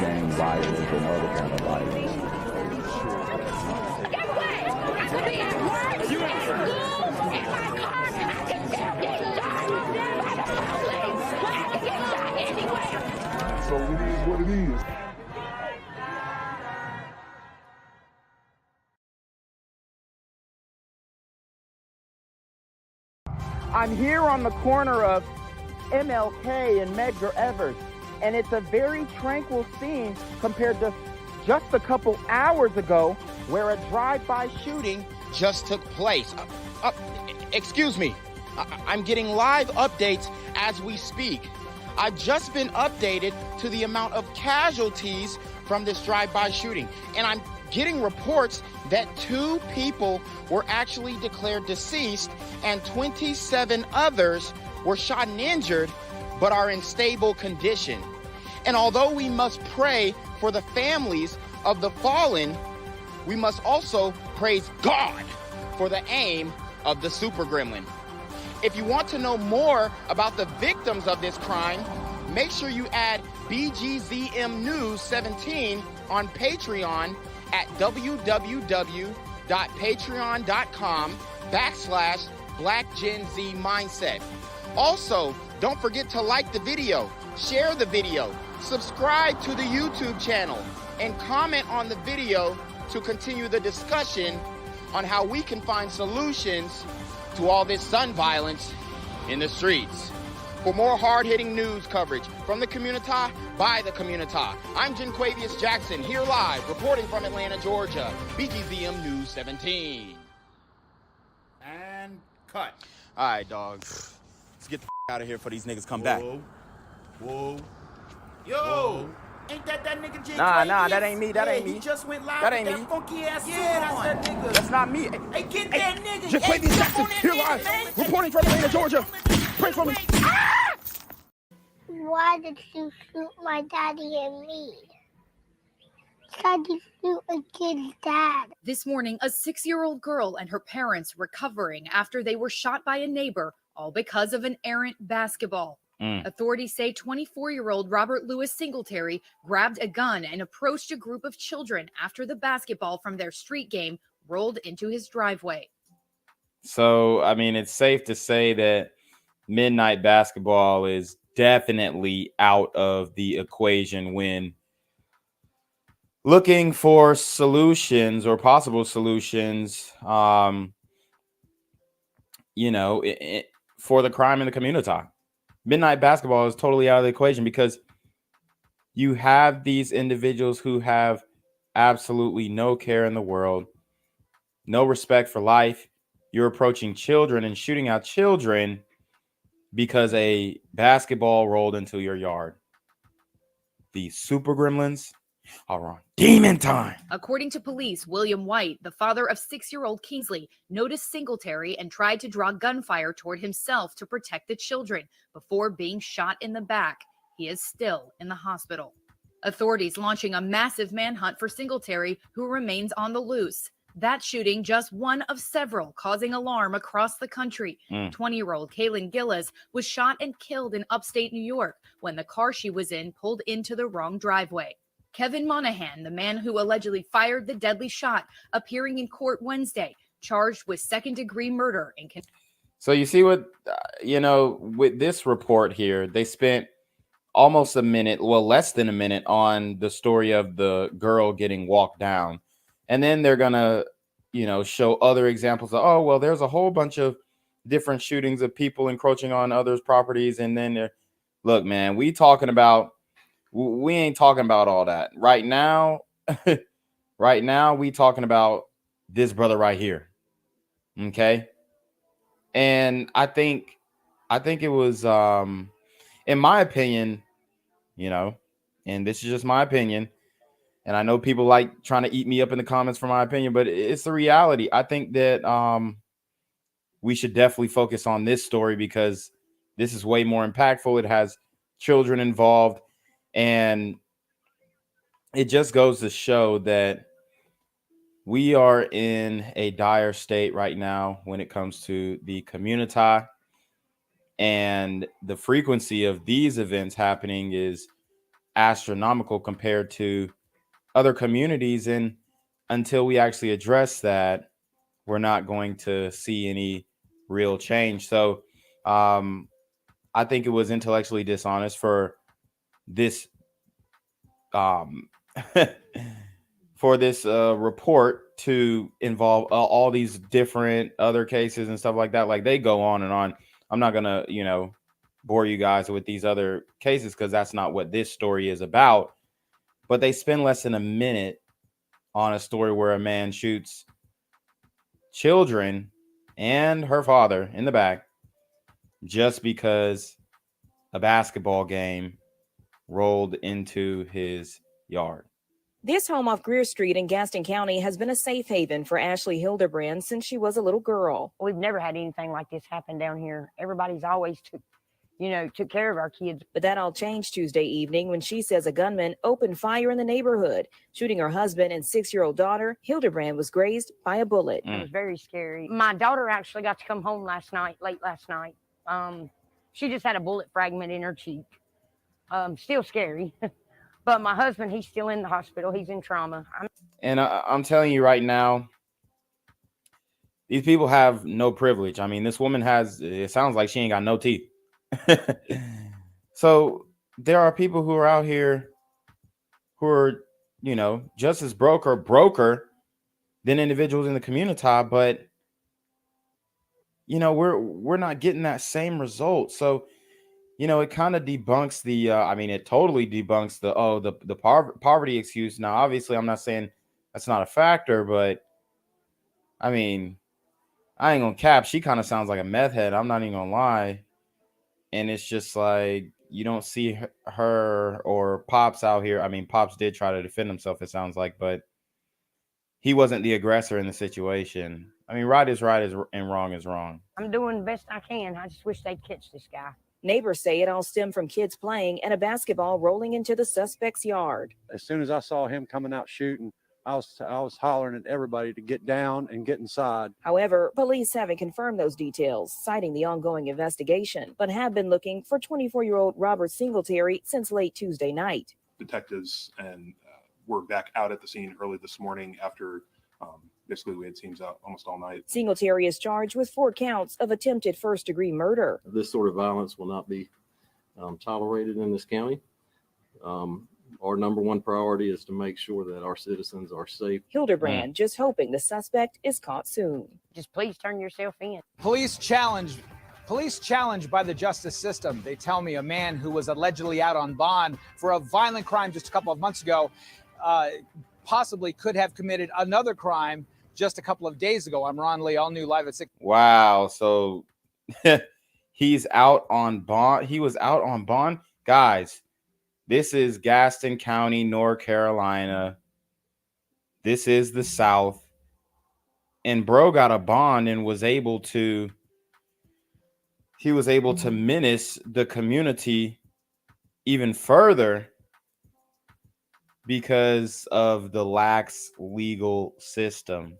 gang violence and other kind of violence. Get away! I could be at work, at school, in my car. I can still get shot by the police. I can get shot anywhere. So it is what it is. I'm here on the corner of MLK and Medgar Evers, and it's a very tranquil scene compared to just a couple hours ago where a drive-by shooting just took place. Excuse me, I'm getting live updates as we speak. I've just been updated to the amount of casualties from this drive-by shooting, and I'm getting reports that 2 people were actually declared deceased and 27 others were shot and injured but are in stable condition. And although we must pray for the families of the fallen, we must also praise God for the aim of the super gremlin. If you want to know more about the victims of this crime, make sure you add BGZM News 17 on Patreon at www.patreon.com/blackgenzmindset. Also, don't forget to like the video, share the video, subscribe to the YouTube channel, and comment on the video to continue the discussion on how we can find solutions to all this gun violence in the streets. For more hard-hitting news coverage from the community, by the community, I'm Janquavius Jackson, here live, reporting from Atlanta, Georgia, BGZM News 17. And cut. All right, dog. Let's get the out of here before these niggas come back. Whoa. Yo. Ain't that nigga J? Nah, that ain't me. That ain't me. He just went live That with ain't me. funky ass suit on. That's that nigga. That's not me. Hey, get that nigga. Janquavius Jackson, here live, reporting from Atlanta, Georgia. Pray for me. Why did you shoot my daddy and me? Tried to shoot a kid's dad. This morning, a 6-year-old girl and her parents recovering after they were shot by a neighbor, all because of an errant basketball. Authorities say 24-year-old Robert Louis Singletary grabbed a gun and approached a group of children after the basketball from their street game rolled into his driveway. So, I mean, it's safe to say that midnight basketball is definitely out of the equation when looking for solutions or possible solutions, for the crime in the community. Midnight basketball is totally out of the equation because you have these individuals who have absolutely no care in the world, no respect for life. You're approaching children and shooting out children because a basketball rolled into your yard. The super gremlins are on demon time. According to police, William White, the father of 6-year-old Kingsley, noticed Singletary and tried to draw gunfire toward himself to protect the children before being shot in the back. He is still in the hospital. Authorities launching a massive manhunt for Singletary, who remains on the loose. That shooting just one of several causing alarm across the country. 20-year-old Kaylin Gillis was shot and killed in upstate New York when the car she was in pulled into the wrong driveway. Kevin Monahan, the man who allegedly fired the deadly shot, appearing in court Wednesday, charged with second-degree murder. So you see what, with this report here, they spent almost a minute, well, less than a minute on the story of the girl getting walked down. And then they're going to, show other examples of, there's a whole bunch of different shootings of people encroaching on others' properties. And then, look, man, we ain't talking about all that right now. Right now, we talking about this brother right here. Okay. And I think it was, in my opinion, and this is just my opinion, and I know people like trying to eat me up in the comments for my opinion, but it's the reality. I think that we should definitely focus on this story because this is way more impactful. It has children involved, and it just goes to show that we are in a dire state right now when it comes to the community, and the frequency of these events happening is astronomical compared to other communities. And until we actually address that, we're not going to see any real change. So I think it was intellectually dishonest for this for this report to involve all these different other cases and stuff like that. Like, they go on and on. I'm not gonna, bore you guys with these other cases because that's not what this story is about. But they spend less than a minute on a story where a man shoots children and her father in the back just because a basketball game rolled into his yard. This home off Greer Street in Gaston County has been a safe haven for Ashley Hildebrand since she was a little girl. We've never had anything like this happen down here. Everybody's always took care of our kids. But that all changed Tuesday evening when she says a gunman opened fire in the neighborhood, shooting her husband and 6-year-old daughter. Hildebrand was grazed by a bullet. It was very scary. My daughter actually got to come home late last night. She just had a bullet fragment in her cheek. Still scary. But my husband, he's still in the hospital. He's in trauma. And I'm telling you right now, these people have no privilege. I mean, this woman it sounds like she ain't got no teeth. So there are people who are out here who are, just as broker than individuals in the community, but we're not getting that same result. So it kind of debunks it totally debunks the poverty excuse. Now, obviously, I'm not saying that's not a factor, but I mean, I ain't gonna cap. She kind of sounds like a meth head. I'm not even gonna lie. And it's just like, you don't see her or Pops out here. I mean, Pops did try to defend himself, it sounds like, but he wasn't the aggressor in the situation. I mean, right is right and wrong is wrong. I'm doing the best I can. I just wish they'd catch this guy. Neighbors say it all stemmed from kids playing and a basketball rolling into the suspect's yard. As soon as I saw him coming out shooting, I was hollering at everybody to get down and get inside. However, police haven't confirmed those details, citing the ongoing investigation, but have been looking for 24-year-old Robert Singletary since late Tuesday night. Detectives were back out at the scene early this morning after basically we had teams out almost all night. Singletary is charged with 4 counts of attempted first-degree murder. This sort of violence will not be tolerated in this county. Our number one priority is to make sure that our citizens are safe. Hildebrand just hoping the suspect is caught soon. Just please turn yourself in. Police challenged by the justice system. They tell me a man who was allegedly out on bond for a violent crime just a couple of months ago possibly could have committed another crime just a couple of days ago. I'm Ron Lee, all new live at 6. Wow. So he's out on bond. He was out on bond. Guys, this is Gaston County, North Carolina. This is the South. And bro got a bond and was able to menace the community even further because of the lax legal system.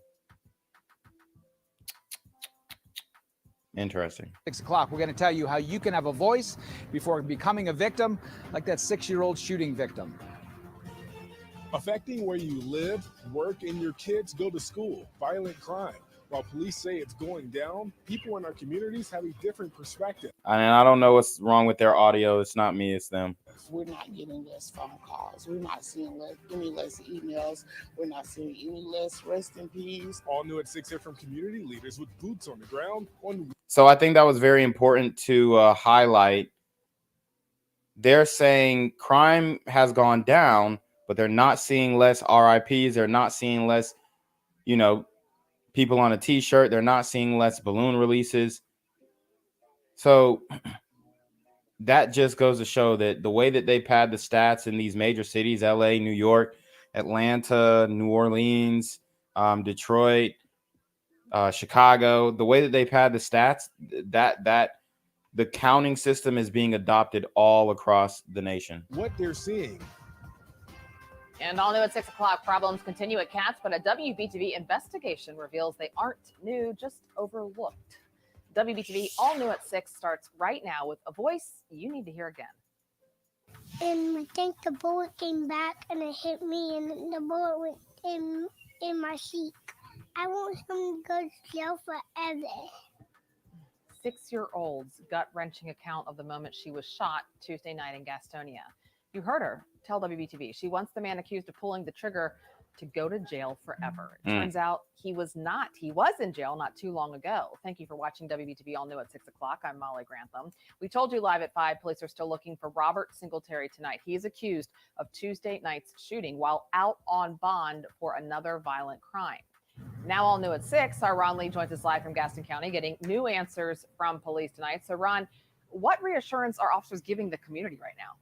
Interesting. 6 o'clock, we're going to tell you how you can have a voice before becoming a victim, like that 6-year-old shooting victim. Affecting where you live, work, and your kids go to school. Violent crime. While police say it's going down, people in our communities have a different perspective. And I don't know what's wrong with their audio. It's not me, it's them. We're not getting less phone calls. We're not seeing any less emails. We're not seeing any less rest in peace. All new at 6 here from community leaders with boots on the ground. So I think that was very important to highlight. They're saying crime has gone down, but they're not seeing less RIPs. They're not seeing less, people on a t-shirt. They're not seeing less balloon releases. So that just goes to show that the way that they pad the stats in these major cities, LA, New York, Atlanta, New Orleans, Detroit, Chicago, the way that they pad the stats, that the counting system is being adopted all across the nation. What they're seeing. And all new at 6 o'clock, problems continue at Cats, but a WBTV investigation reveals they aren't new, just overlooked. WBTV all new at 6 starts right now with a voice you need to hear again. and I think the bullet came back and it hit me, and the bullet went in my cheek. I want him to go to jail forever. 6-year-old's gut-wrenching account of the moment she was shot Tuesday night in Gastonia. You heard her tell WBTV she wants the man accused of pulling the trigger to go to jail forever. It turns out he was not. He was in jail not too long ago. Thank you for watching WBTV All New at 6 o'clock. I'm Molly Grantham. We told you live at 5, police are still looking for Robert Singletary tonight. He is accused of Tuesday night's shooting while out on bond for another violent crime. Now all new at 6, our Ron Lee joins us live from Gaston County, getting new answers from police tonight. So Ron, what reassurance are officers giving the community right now?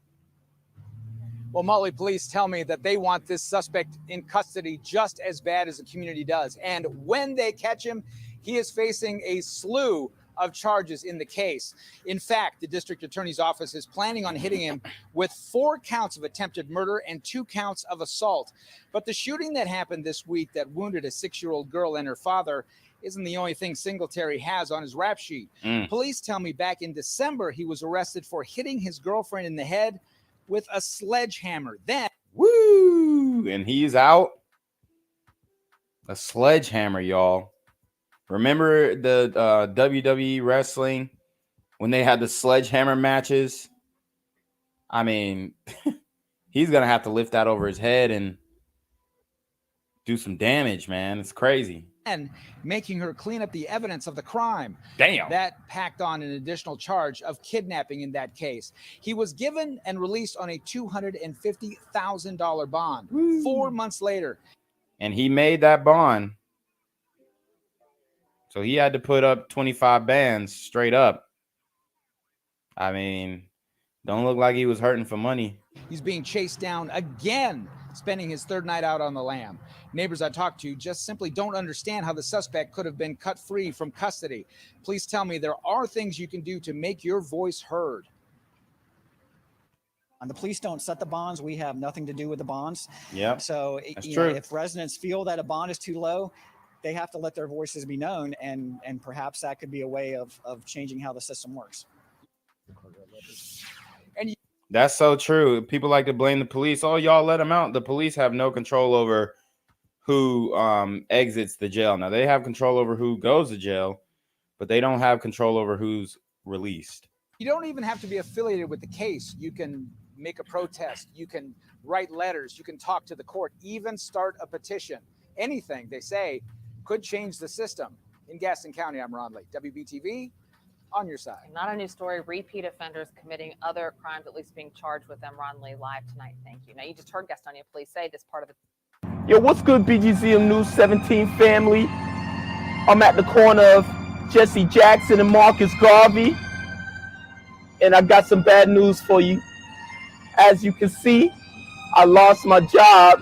Well, Molly, police tell me that they want this suspect in custody just as bad as the community does. And when they catch him, he is facing a slew of charges in the case. In fact, the district attorney's office is planning on hitting him with 4 counts of attempted murder and 2 counts of assault. But the shooting that happened this week that wounded a 6-year-old girl and her father isn't the only thing Singletary has on his rap sheet. Police tell me back in December, he was arrested for hitting his girlfriend in the head with a sledgehammer. Then, woo, and he's out. A sledgehammer, y'all. Remember the WWE wrestling when they had the sledgehammer matches? I mean, he's going to have to lift that over his head and do some damage, man. It's crazy. and making her clean up the evidence of the crime. Damn. That packed on an additional charge of kidnapping in that case. He was given and released on a $250,000 bond. 4 months later. And he made that bond. So he had to put up 25 bands straight up. I mean, don't look like he was hurting for money. He's being chased down again, spending his third night out on the lam. Neighbors I talked to just simply don't understand how the suspect could have been cut free from custody. Please tell me there are things you can do to make your voice heard. And the police don't set the bonds. We have nothing to do with the bonds. Yeah. So you know, if residents feel that a bond is too low, they have to let their voices be known, and perhaps that could be a way of changing how the system works. And that's so true. People like to blame the police. Oh, y'all let them out. The police have no control over who exits the jail. Now, they have control over who goes to jail, but they don't have control over who's released. You don't even have to be affiliated with the case. You can make a protest. You can write letters. You can talk to the court, even start a petition. Anything they say could change the system. In Gaston County, I'm Ron Lee, WBTV, on your side. Not a new story. Repeat offenders committing other crimes, at least being charged with them. Ron Lee live tonight. Thank you. Now, you just heard Gastonia police say this part of the... Yo, what's good, BGZM News 17 family? I'm at the corner of Jesse Jackson and Marcus Garvey, and I got some bad news for you. As you can see, I lost my job.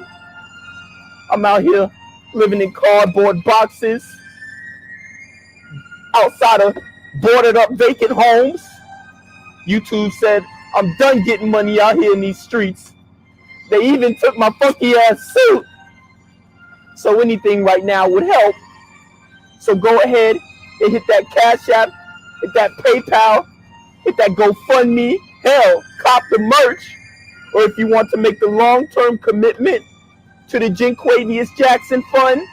I'm out here living in cardboard boxes outside of boarded up vacant homes. YouTube said I'm done getting money out here in these streets. They even took my funky ass suit. So anything right now would help. So go ahead and hit that Cash App, hit that PayPal, hit that GoFundMe. Hell, cop the merch. Or if you want to make the long-term commitment to the Jinquavius Jackson Fund,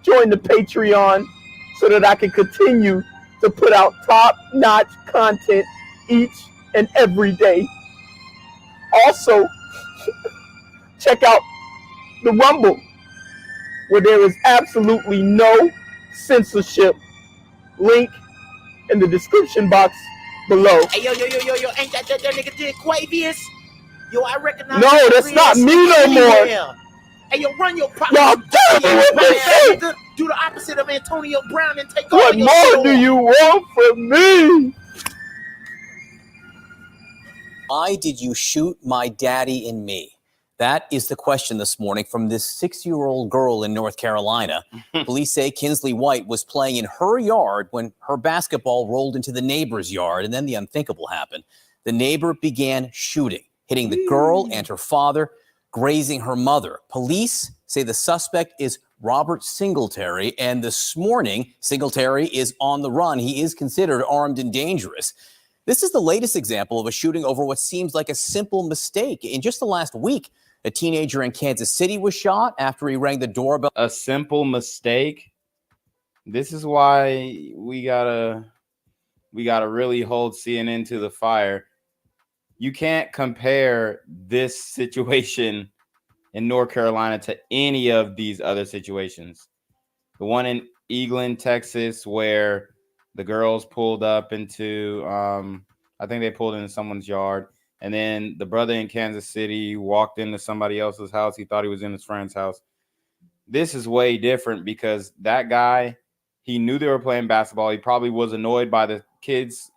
join the Patreon so that I can continue to put out top-notch content each and every day. Also, check out the Rumble, where there is absolutely no censorship. Link in the description box below. Hey, yo, ain't that nigga Jinquavius? Yo, I recognize. No, that's not me no more. Hey, yo, run your pocket. Y'all tell me what this shit. Do the opposite of Antonio Brown and take What all your more do you want from me? Why did you shoot my daddy and me? That is the question this morning from this 6-year-old girl in North Carolina. Police say Kinsley White was playing in her yard when her basketball rolled into the neighbor's yard, and then the unthinkable happened. The neighbor began shooting, hitting the girl and her father, grazing her mother. Police say the suspect is Robert Singletary, and this morning, Singletary is on the run. He is considered armed and dangerous. This is the latest example of a shooting over what seems like a simple mistake. In just the last week, a teenager in Kansas City was shot after he rang the doorbell. A simple mistake. This is why we gotta really hold CNN to the fire. You can't compare this situation in North Carolina to any of these other situations. The one in Eaglin, Texas, where the girls pulled up into, I think they pulled into someone's yard. And then the brother in Kansas City walked into somebody else's house. He thought he was in his friend's house. This is way different because that guy, he knew they were playing basketball. He probably was annoyed by the kids,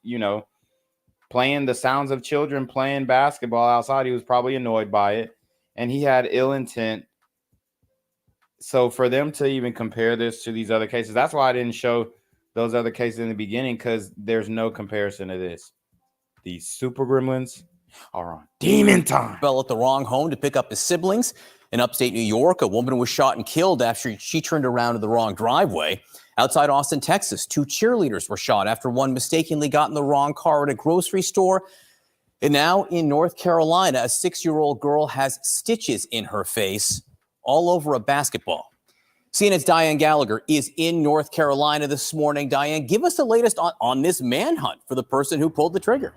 playing the sounds of children playing basketball outside. He was probably annoyed by it. And he had ill intent. So for them to even compare this to these other cases, that's why I didn't show those other cases in the beginning, because there's no comparison to this. These super gremlins are on demon time. Fell at the wrong home to pick up his siblings. In upstate New York, a woman was shot and killed after she turned around to the wrong driveway. Outside Austin, Texas, 2 cheerleaders were shot after one mistakenly got in the wrong car at a grocery store. And now in North Carolina, a 6-year-old girl has stitches in her face all over a basketball. CNN's Diane Gallagher is in North Carolina this morning. Diane, give us the latest on this manhunt for the person who pulled the trigger.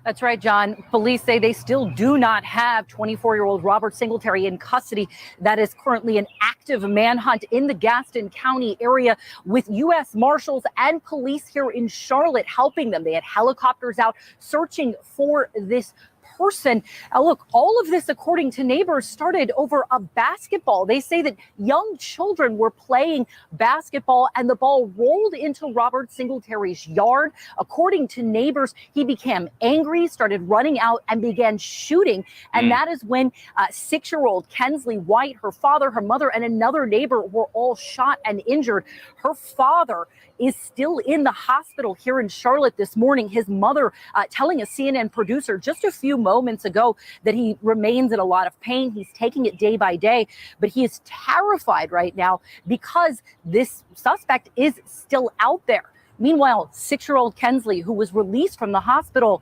That's right, John. Police say they still do not have 24-year-old Robert Singletary in custody. That is currently an active manhunt in the Gaston County area with U.S. Marshals and police here in Charlotte helping them. They had helicopters out searching for this person. Look, all of this, according to neighbors, started over a basketball. They say that young children were playing basketball and the ball rolled into Robert Singletary's yard. According to neighbors, he became angry, started running out and began shooting. And that is when 6-year-old Kensley White, her father, her mother, and another neighbor were all shot and injured. Her father is still in the hospital here in Charlotte this morning. His mother telling a CNN producer just a few moments ago that he remains in a lot of pain. He's taking it day by day, but he is terrified right now because this suspect is still out there. Meanwhile, 6-year-old Kensley, who was released from the hospital,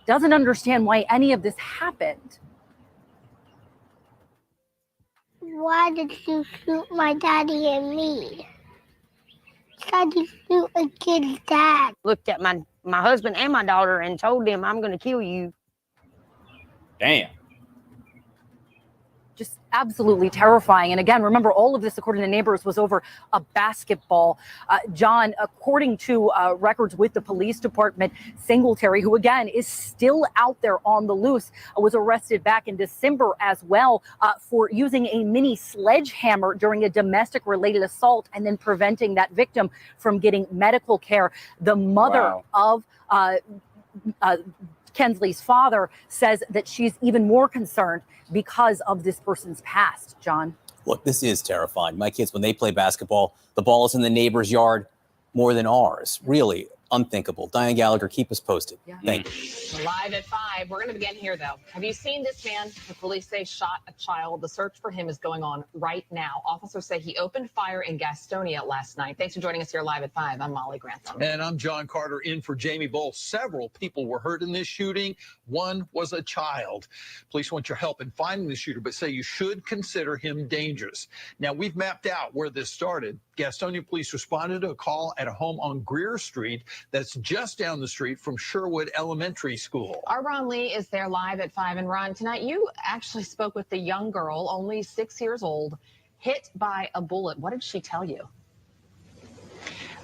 doesn't understand why any of this happened. Why did you shoot my daddy and me? Why did you shoot a kid's dad? Looked at my husband and my daughter and told them, I'm going to kill you. Damn. Just absolutely terrifying. And again, remember, all of this, according to neighbors, was over a basketball. John, according to records with the police department, Singletary, who again is still out there on the loose, was arrested back in December as well for using a mini sledgehammer during a domestic related assault and then preventing that victim from getting medical care. The mother of Kensley's father says that she's even more concerned because of this person's past, John. Look, this is terrifying. My kids, when they play basketball, the ball is in the neighbor's yard more than ours. Really unthinkable. Diane Gallagher, keep us posted. Thank you. Live at 5. We're going to begin here, though. Have you seen this man? The police say shot a child. The search for him is going on right now. Officers say he opened fire in Gastonia last night. Thanks for joining us here live at 5. I'm Molly Grantham. And I'm John Carter in for Jamie Bull. Several people were hurt in this shooting. One was a child. Police want your help in finding the shooter, but say you should consider him dangerous. Now, we've mapped out where this started. Gastonia police responded to a call at a home on Greer Street that's just down the street from Sherwood Elementary School. Our Ron Lee is there live at 5. And Ron, tonight you actually spoke with the young girl, only 6 years old, hit by a bullet. What did she tell you?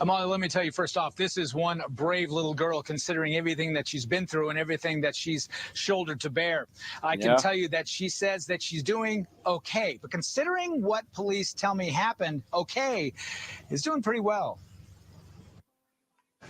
Molly, let me tell you first off, this is one brave little girl considering everything that she's been through and everything that she's shouldered to bear. I can tell you that she says that she's doing okay, but considering what police tell me happened, okay, is doing pretty well.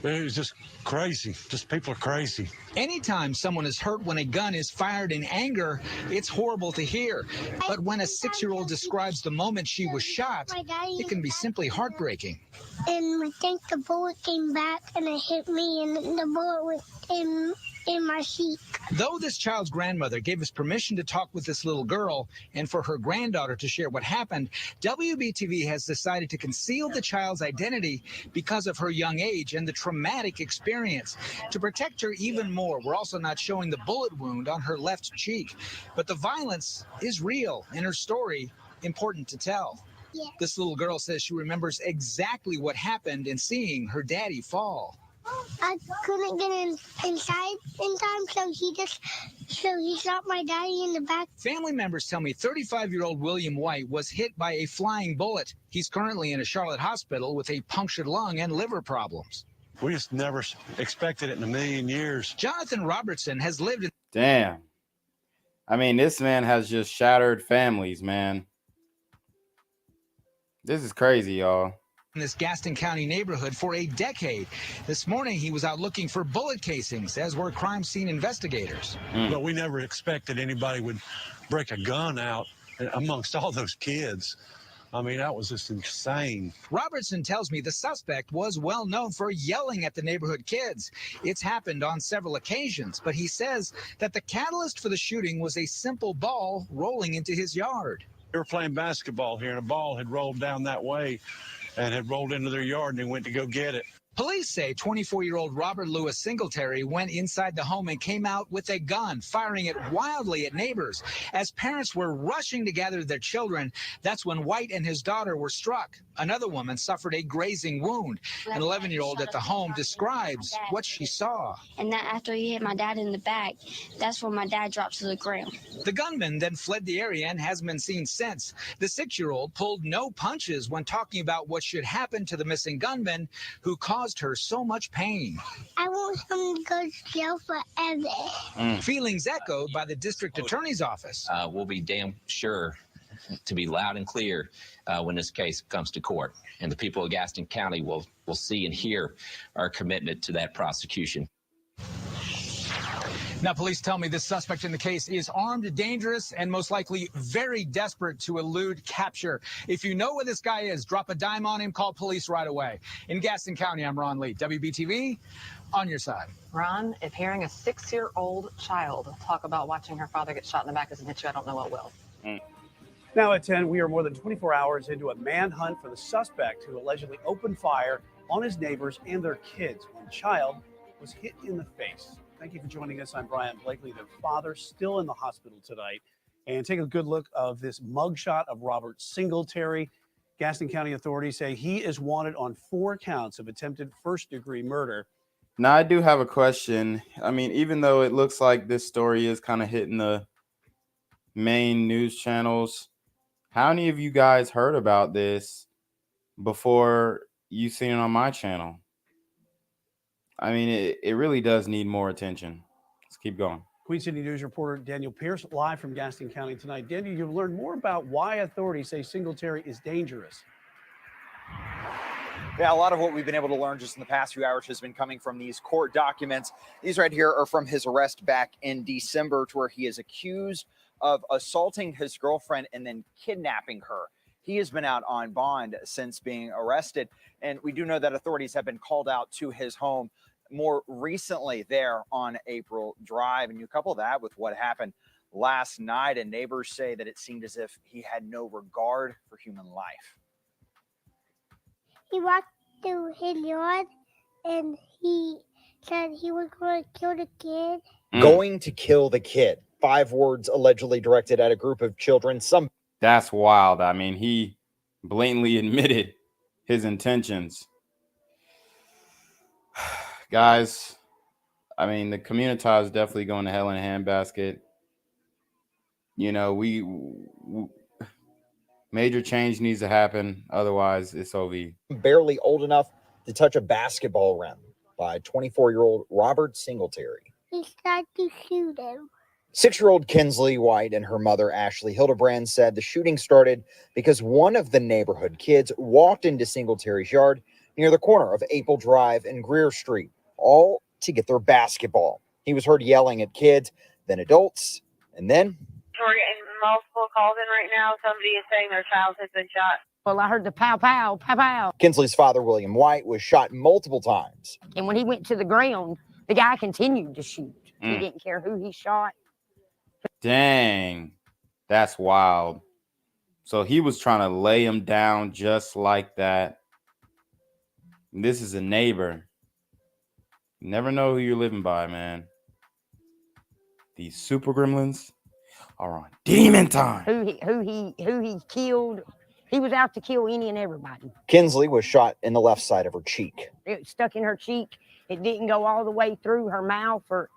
It was just crazy. Just people are crazy. Anytime someone is hurt when a gun is fired in anger, it's horrible to hear. But when a 6-year-old describes the moment she was shot, it can be simply heartbreaking. And I think the bullet came back and it hit me, and the bullet went in in my seat. Though this child's grandmother gave us permission to talk with this little girl and for her granddaughter to share what happened, WBTV has decided to conceal the child's identity because of her young age and the traumatic experience. To protect her even more, we're also not showing the bullet wound on her left cheek. But the violence is real and her story important to tell. Yeah. This little girl says she remembers exactly what happened in seeing her daddy fall. I couldn't get inside in time, so he shot my daddy in the back. Family members tell me 35-year-old William White was hit by a flying bullet. He's currently in a Charlotte hospital with a punctured lung and liver problems. We just never expected it in a million years. Jonathan Robertson has lived in... Damn. I mean, this man has just shattered families, man. This is crazy, y'all. In this Gaston County neighborhood for a decade. This morning, he was out looking for bullet casings, as were crime scene investigators. But we never expected anybody would break a gun out amongst all those kids. I mean, that was just insane. Robertson tells me the suspect was well known for yelling at the neighborhood kids. It's happened on several occasions, but he says that the catalyst for the shooting was a simple ball rolling into his yard. They were playing basketball here, and a ball had rolled down that way and had rolled into their yard, and they went to go get it. Police say 24-year-old Robert Louis Singletary went inside the home and came out with a gun, firing it wildly at neighbors. As parents were rushing to gather their children, that's when White and his daughter were struck. Another woman suffered a grazing wound. An 11-year-old at the home describes what she saw. And that after he hit my dad in the back, that's when my dad dropped to the ground. The gunman then fled the area and hasn't been seen since. The 6-year-old pulled no punches when talking about what should happen to the missing gunman who caused her so much pain. I want him to go to jail forever. Feelings echoed by the district attorney's office. We'll be damn sure to be loud and clear when this case comes to court. And the people of Gaston County will see and hear our commitment to that prosecution. Now, police tell me this suspect in the case is armed, dangerous, and most likely very desperate to elude capture. If you know where this guy is, drop a dime on him, call police right away. In Gaston County, I'm Ron Lee, WBTV, on your side. Ron, if hearing a 6-year-old child talk about watching her father get shot in the back doesn't hit you, I don't know what will. Now at 10, we are more than 24 hours into a manhunt for the suspect who allegedly opened fire on his neighbors and their kids when a child was hit in the face. Thank you for joining us. I'm Brian Blakely, their father, still in the hospital tonight. And take a good look of this mugshot of Robert Singletary. Gaston County authorities say he is wanted on 4 counts of attempted first-degree murder. Now, I do have a question. I mean, even though it looks like this story is kind of hitting the main news channels, how many of you guys heard about this before you seen it on my channel? I mean, it really does need more attention. Let's keep going. Queen City News reporter Daniel Pierce live from Gaston County tonight. Daniel, you've learned more about why authorities say Singletary is dangerous. Yeah, a lot of what we've been able to learn just in the past few hours has been coming from these court documents. These right here are from his arrest back in December, to where he is accused of assaulting his girlfriend and then kidnapping her. He has been out on bond since being arrested, and we do know that authorities have been called out to his home more recently there on April Drive. And you couple that with what happened last night, and neighbors say that it seemed as if he had no regard for human life. He walked through his yard and he said he was going to kill the kid. Going to kill the kid. 5 words allegedly directed at a group of children. That's wild. I mean, he blatantly admitted his intentions. Guys, I mean, the community is definitely going to hell in a handbasket. You know, major change needs to happen. Otherwise, it's OV. Barely old enough to touch a basketball rim by 24-year-old Robert Singletary. He tried to shoot him. 6-year-old Kinsley White and her mother, Ashley Hildebrand, said the shooting started because one of the neighborhood kids walked into Singletary's yard near the corner of April Drive and Greer Street, all to get their basketball. He was heard yelling at kids, then adults, and then... We're getting multiple calls in right now. Somebody is saying their child has been shot. Well, I heard the pow, pow, pow, pow. Kinsley's father, William White, was shot multiple times. And when he went to the ground, The guy continued to shoot. He Mm. didn't care who he shot. Dang, that's wild. So he was trying to lay him down just like that. This is a neighbor. You never know who you're living by, man. These super gremlins are on demon time. Who he killed. He was out to kill any and everybody. Kinsley was shot in the left side of her cheek. It was stuck in her cheek. It didn't go all the way through her mouth, or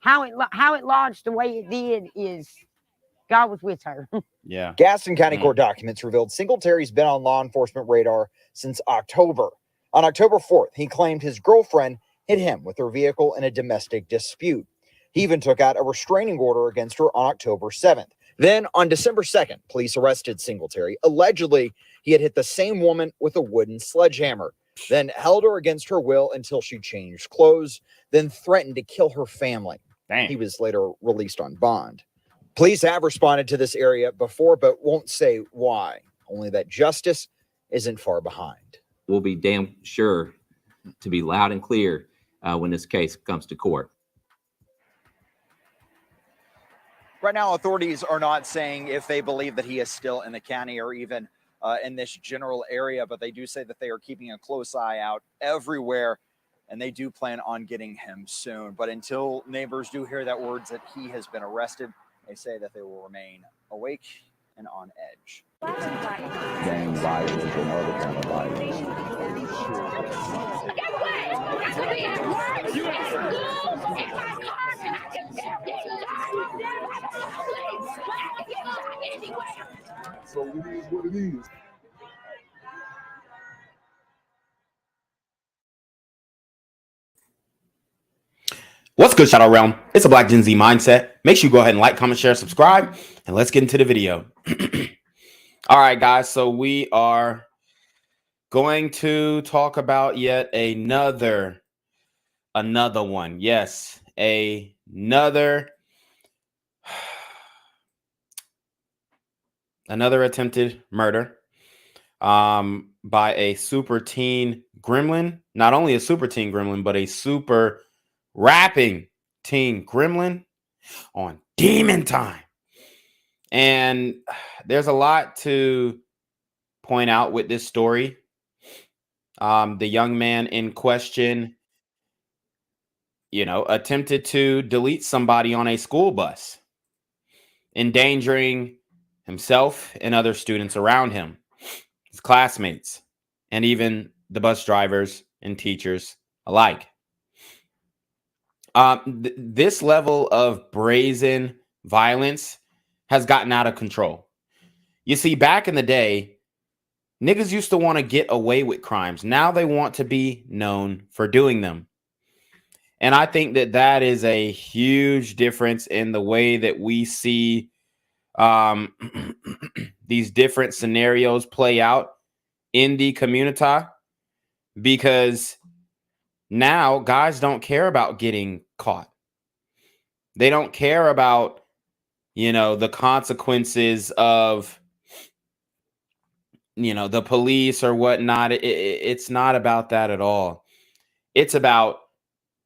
how it lodged the way it did is God was with her. Yeah. Gaston County court documents revealed Singletary's been on law enforcement radar since October. On October 4th, he claimed his girlfriend hit him with her vehicle in a domestic dispute. He even took out a restraining order against her on October 7th. Then on December 2nd, police arrested Singletary. Allegedly, he had hit the same woman with a wooden sledgehammer, then held her against her will until she changed clothes, then threatened to kill her family. Dang. He was later released on bond. Police have responded to this area before, but won't say why, only that justice isn't far behind. We'll be damn sure to be loud and clear when this case comes to court. Right now, authorities are not saying if they believe that he is still in the county or even in this general area, but they do say that they are keeping a close eye out everywhere, and they do plan on getting him soon. But until neighbors do hear that words that he has been arrested, they say that they will remain awake and on edge. Gang violence and other kind of So it is what it is. What's good, Shadow Realm? It's a Black Gen Z mindset. Make sure you go ahead and like, comment, share, subscribe, and let's get into the video. All right, guys. So we are going to talk about yet another one. Yes, another attempted murder by a super teen gremlin. Not only a super teen gremlin, but a super rapping teen gremlin on demon time. And there's a lot to point out with this story. The young man in question, attempted to delete somebody on a school bus, endangering himself and other students around him, his classmates, and even the bus drivers and teachers alike. This level of brazen violence has gotten out of control. You see, back in the day, niggas used to want to get away with crimes. Now they want to be known for doing them. And I think that that is a huge difference in the way that we see these different scenarios play out in the community, because now guys don't care about getting caught. They don't care about, the consequences of, the police or whatnot. It's not about that at all. It's about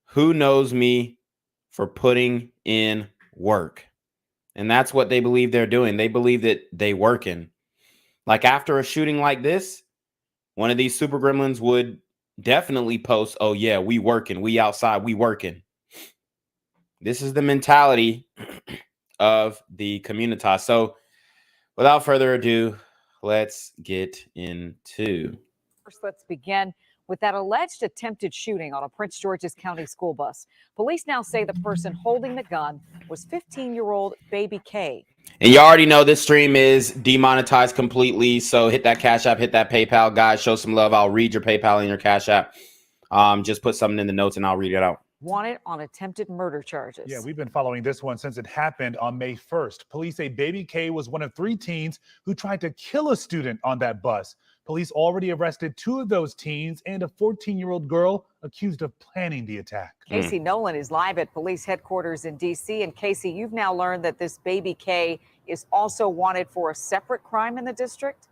who knows me for putting in work. And that's what they believe they're doing. They believe that they working. Like after a shooting like this, one of these super gremlins would definitely post, "Oh yeah, we working, we outside, we working." This is the mentality of the community. So without further ado, let's get into. First, let's begin with that alleged attempted shooting on a Prince George's County school bus. Police now say the person holding the gun was 15-year-old baby K. And you already know this stream is demonetized completely, so hit that Cash App, hit that PayPal. Guys, show some love. I'll read your PayPal and your Cash App. Just put something in the notes and I'll read it out. Wanted on attempted murder charges. Yeah, we've been following this one since it happened on May 1st. Police say baby K was one of 3 teens who tried to kill a student on that bus. Police already arrested 2 of those teens and a 14-year-old girl accused of planning the attack. Casey Nolan is live at police headquarters in D.C. And Casey, you've now learned that this baby K is also wanted for a separate crime in the district?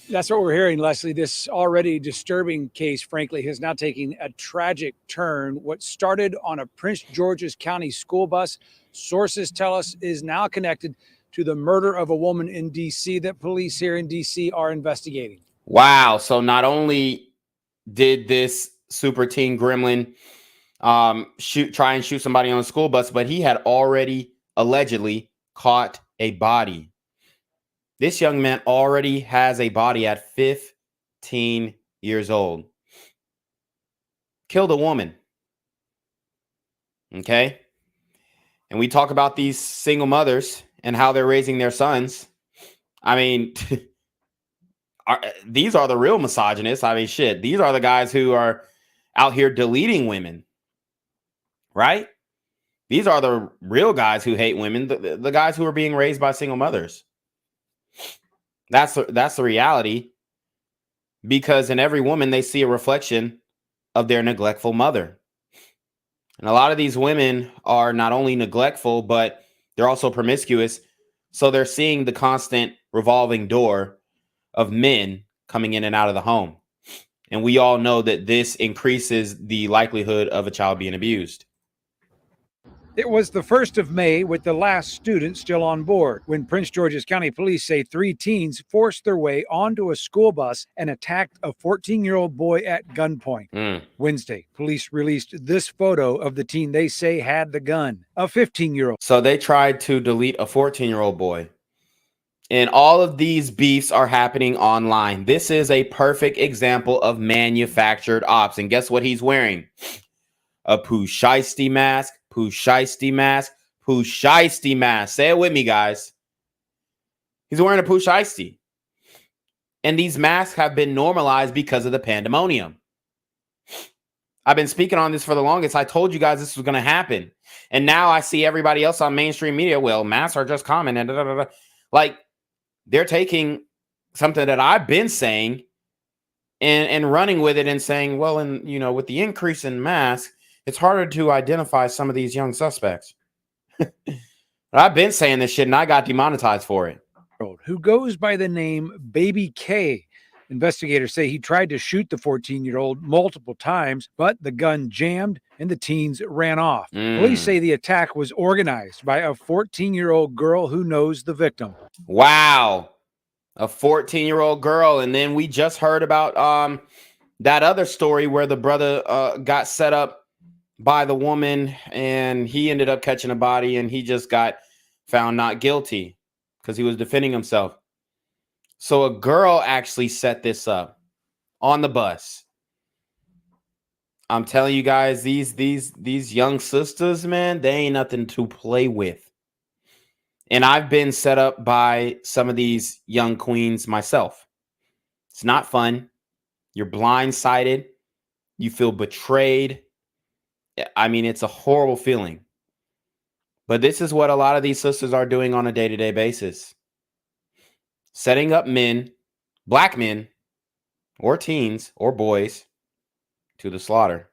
That's what we're hearing, Leslie. This already disturbing case, frankly, has now taken a tragic turn. What started on a Prince George's County school bus, sources tell us, is now connected to the murder of a woman in D.C. that police here in D.C. are investigating. Wow. So not only did this super teen gremlin try and shoot somebody on a school bus, but he had already allegedly caught a body. This young man already has a body at 15 years old. Killed a woman. Okay. And we talk about these single mothers and how they're raising their sons. I mean, these are the real misogynists. I mean, shit, these are the guys who are out here deleting women, right? These are the real guys who hate women, the guys who are being raised by single mothers. That's the reality, because in every woman, they see a reflection of their neglectful mother. And a lot of these women are not only neglectful, but they're also promiscuous. So they're seeing the constant revolving door of men coming in and out of the home. And we all know that this increases the likelihood of a child being abused. It was the 1st of May with the last student still on board when Prince George's County Police say 3 teens forced their way onto a school bus and attacked a 14-year-old boy at gunpoint. Wednesday, police released this photo of the teen they say had the gun, a 15-year-old. So they tried to delete a 14-year-old boy. And all of these beefs are happening online. This is a perfect example of manufactured ops. And guess what he's wearing? A Pooh Shiesty mask. Pooh Shiesty mask, Pooh Shiesty mask. Say it with me, guys. He's wearing a Pooh Shiesty. And these masks have been normalized because of the pandemonium. I've been speaking on this for the longest. I told you guys this was going to happen. And now I see everybody else on mainstream media. Well, masks are just common. And like, they're taking something that I've been saying and running with it and saying, well, and you know, with the increase in masks, it's harder to identify some of these young suspects. I've been saying this shit and I got demonetized for it. Who goes by the name Baby K. Investigators say he tried to shoot the 14-year-old multiple times, but the gun jammed and the teens ran off. Police say the attack was organized by a 14-year-old girl who knows the victim. Wow. A 14-year-old girl. And then we just heard about that other story where the brother got set up by the woman and he ended up catching a body and he just got found not guilty because he was defending himself. So a girl actually set this up on the bus. I'm telling you guys, these young sisters, man, they ain't nothing to play with. And I've been set up by some of these young queens myself. It's not fun. You're blindsided. You feel betrayed. I mean, it's a horrible feeling. But this is what a lot of these sisters are doing on a day-to-day basis. Setting up men, black men, or teens, or boys, to the slaughter.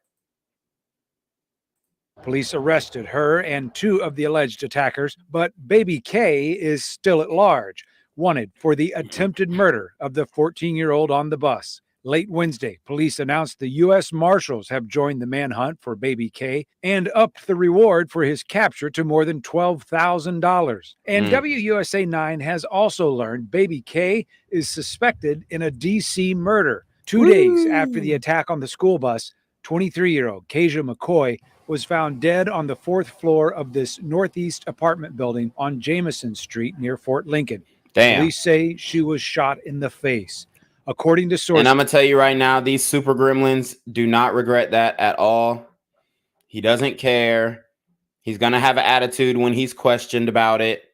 Police arrested her and 2 of the alleged attackers, but Baby K is still at large, wanted for the attempted murder of the 14-year-old on the bus. Late Wednesday, police announced the U.S. Marshals have joined the manhunt for Baby K and upped the reward for his capture to more than $12,000. And WUSA 9 has also learned Baby K is suspected in a D.C. murder. 2 days after the attack on the school bus, 23-year-old Kasia McCoy was found dead on the 4th floor of this northeast apartment building on Jameson Street near Fort Lincoln. Damn. Police say she was shot in the face. According to sources. And I'm going to tell you right now, these super gremlins do not regret that at all. He doesn't care. He's going to have an attitude when he's questioned about it.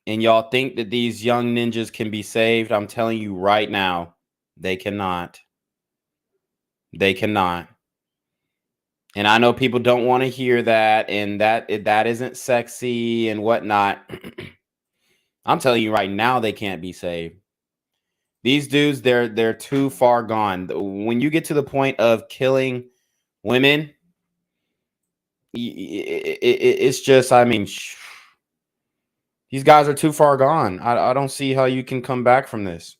And y'all think that these young ninjas can be saved? I'm telling you right now, they cannot. They cannot. And I know people don't want to hear that, and that isn't sexy and whatnot. I'm telling you right now, they can't be saved. These dudes, they're too far gone. When you get to the point of killing women, it's just, I mean, These guys are too far gone. I don't see how you can come back from this.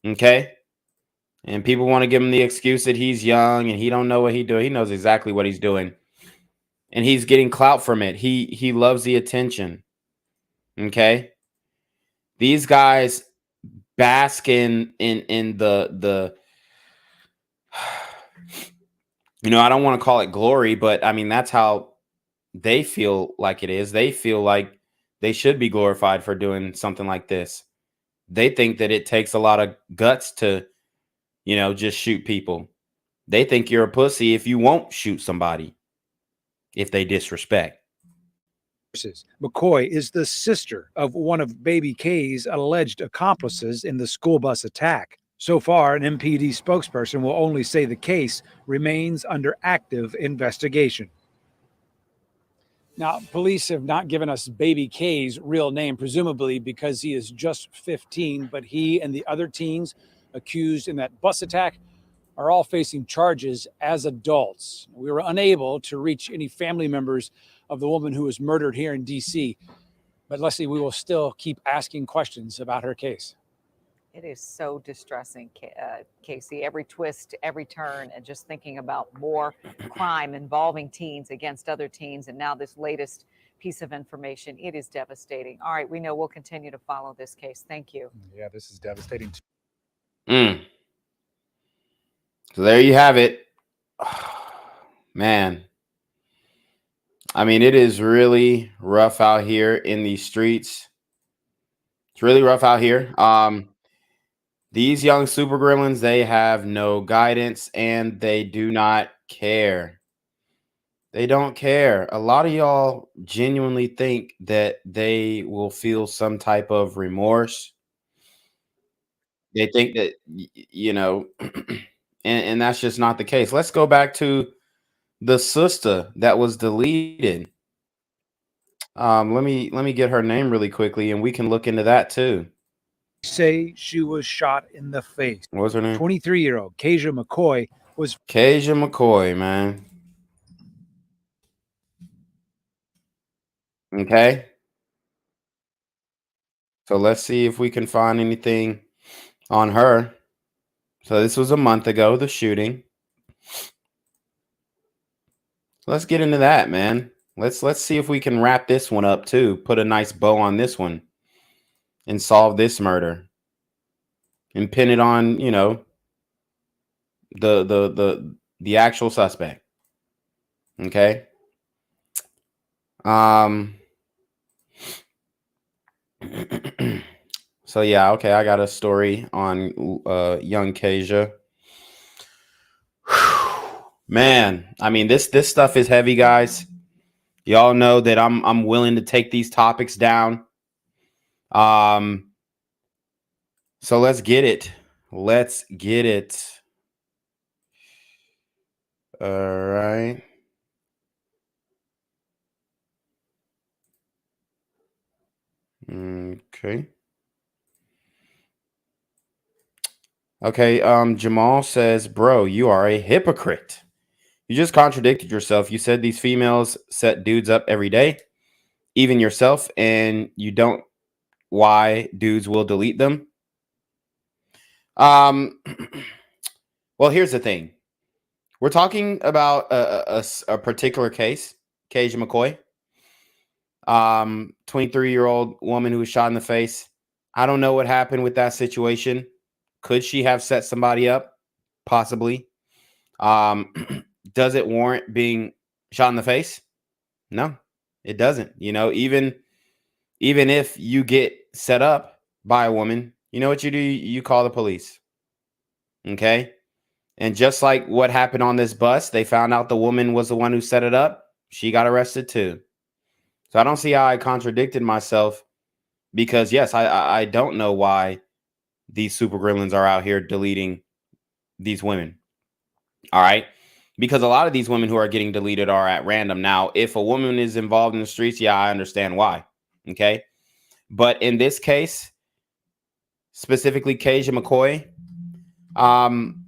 Okay? And people want to give him the excuse that he's young and he don't know what he's doing. He knows exactly what he's doing. And he's getting clout from it. He loves the attention. Okay? These guys bask in the I don't want to call it glory, but I mean that's how they feel like it is. They feel like they should be glorified for doing something like this. They think that it takes a lot of guts to, just shoot people. They think you're a pussy if you won't shoot somebody if they disrespect. McCoy is the sister of one of Baby K's alleged accomplices in the school bus attack. So far, an MPD spokesperson will only say the case remains under active investigation. Now, police have not given us Baby K's real name, presumably because he is just 15, but he and the other teens accused in that bus attack are all facing charges as adults. We were unable to reach any family members of the woman who was murdered here in D.C., but Leslie, we will still keep asking questions about her case. It is so distressing, Casey. Every twist, every turn, and just thinking about more crime involving teens against other teens. And now this latest piece of information, it is devastating. All right, we know we'll continue to follow this case. Thank you. Yeah, this is devastating. So there you have it. Man. I mean, it is really rough out here in these streets. It's really rough out here. These young super gremlins, they have no guidance and they do not care. They don't care. A lot of y'all genuinely think that they will feel some type of remorse. They think that, and that's just not the case. Let's go back to the sister that was deleted. Let me get her name really quickly and we can look into that too. Say she was shot in the face. What was her name? 23-year-old Kasia McCoy was. Kasia McCoy, man. Okay. So let's see if we can find anything on her. So this was a month ago, the shooting. Let's get into that, man. Let's see if we can wrap this one up too. Put a nice bow on this one and solve this murder. And pin it on, the actual suspect. Okay. So yeah, okay, I got a story on young Kasia. Man, I mean this stuff is heavy, guys. Y'all know that I'm willing to take these topics down. So let's get it. Let's get it. All right. Okay. Okay, Jamal says, bro, you are a hypocrite. You just contradicted yourself. You said these females set dudes up every day, even yourself, and you don't why dudes will delete them. Well, here's the thing. We're talking about a particular case, Kasia McCoy. 23-year-old woman who was shot in the face. I don't know what happened with that situation. Could she have set somebody up? Possibly. Does it warrant being shot in the face? No, it doesn't. Even if you get set up by a woman, you know what you do? You call the police. Okay? And just like what happened on this bus, they found out the woman was the one who set it up. She got arrested too. So I don't see how I contradicted myself because, yes, I don't know why these super gremlins are out here deleting these women. All right. Because a lot of these women who are getting deleted are at random. Now, if a woman is involved in the streets, yeah, I understand why. Okay. But in this case, specifically Kasia McCoy,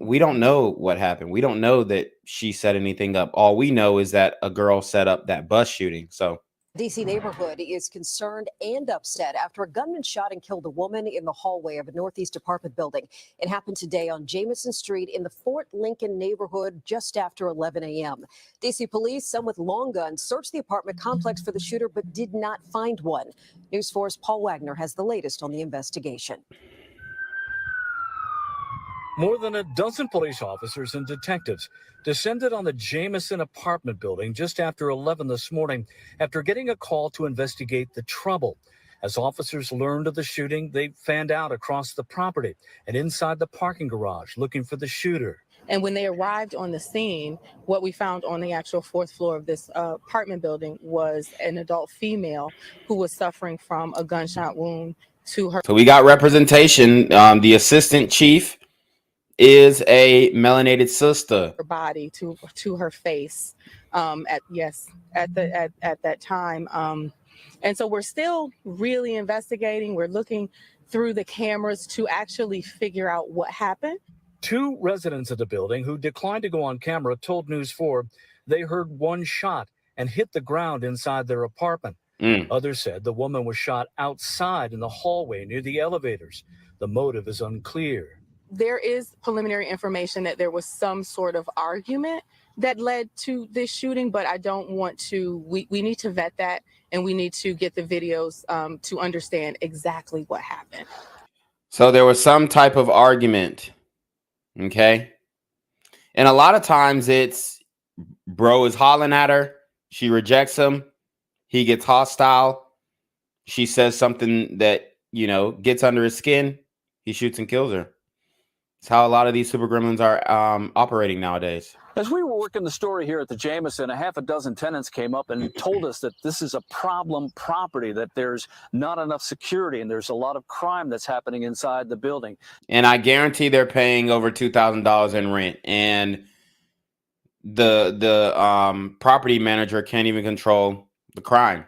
we don't know what happened. We don't know that she set anything up. All we know is that a girl set up that bus shooting. So D.C. neighborhood is concerned and upset after a gunman shot and killed a woman in the hallway of a Northeast apartment building. It happened today on Jamison Street in the Fort Lincoln neighborhood just after 11 a.m. D.C. police, some with long guns, searched the apartment complex for the shooter but did not find one. News 4's Paul Wagner has the latest on the investigation. More than a dozen police officers and detectives descended on the Jamison apartment building just after 11 this morning after getting a call to investigate the trouble. As officers learned of the shooting, they fanned out across the property and inside the parking garage looking for the shooter. And when they arrived on the scene, what we found on the actual fourth floor of this apartment building was an adult female who was suffering from a gunshot wound to her. So we got representation. The assistant chief is a melanated sister. Her body to her face at that time. And so we're still really investigating. We're looking through the cameras to actually figure out what happened. Two residents of the building who declined to go on camera told News 4 they heard one shot and hit the ground inside their apartment. Others said the woman was shot outside in the hallway near the elevators. The motive is unclear. There is preliminary information that there was some sort of argument that led to this shooting, but I don't want to, we need to vet that and we need to get the videos to understand exactly what happened. So there was some type of argument. Okay. And a lot of times it's bro is hollering at her. She rejects him. He gets hostile. She says something that, you know, gets under his skin. He shoots and kills her. It's how a lot of these super gremlins are operating nowadays. As we were working the story here at the Jamison, a half a dozen tenants came up and told us that this is a problem property, that there's not enough security and there's a lot of crime that's happening inside the building. And I guarantee they're paying over $2,000 in rent. And the property manager can't even control the crime.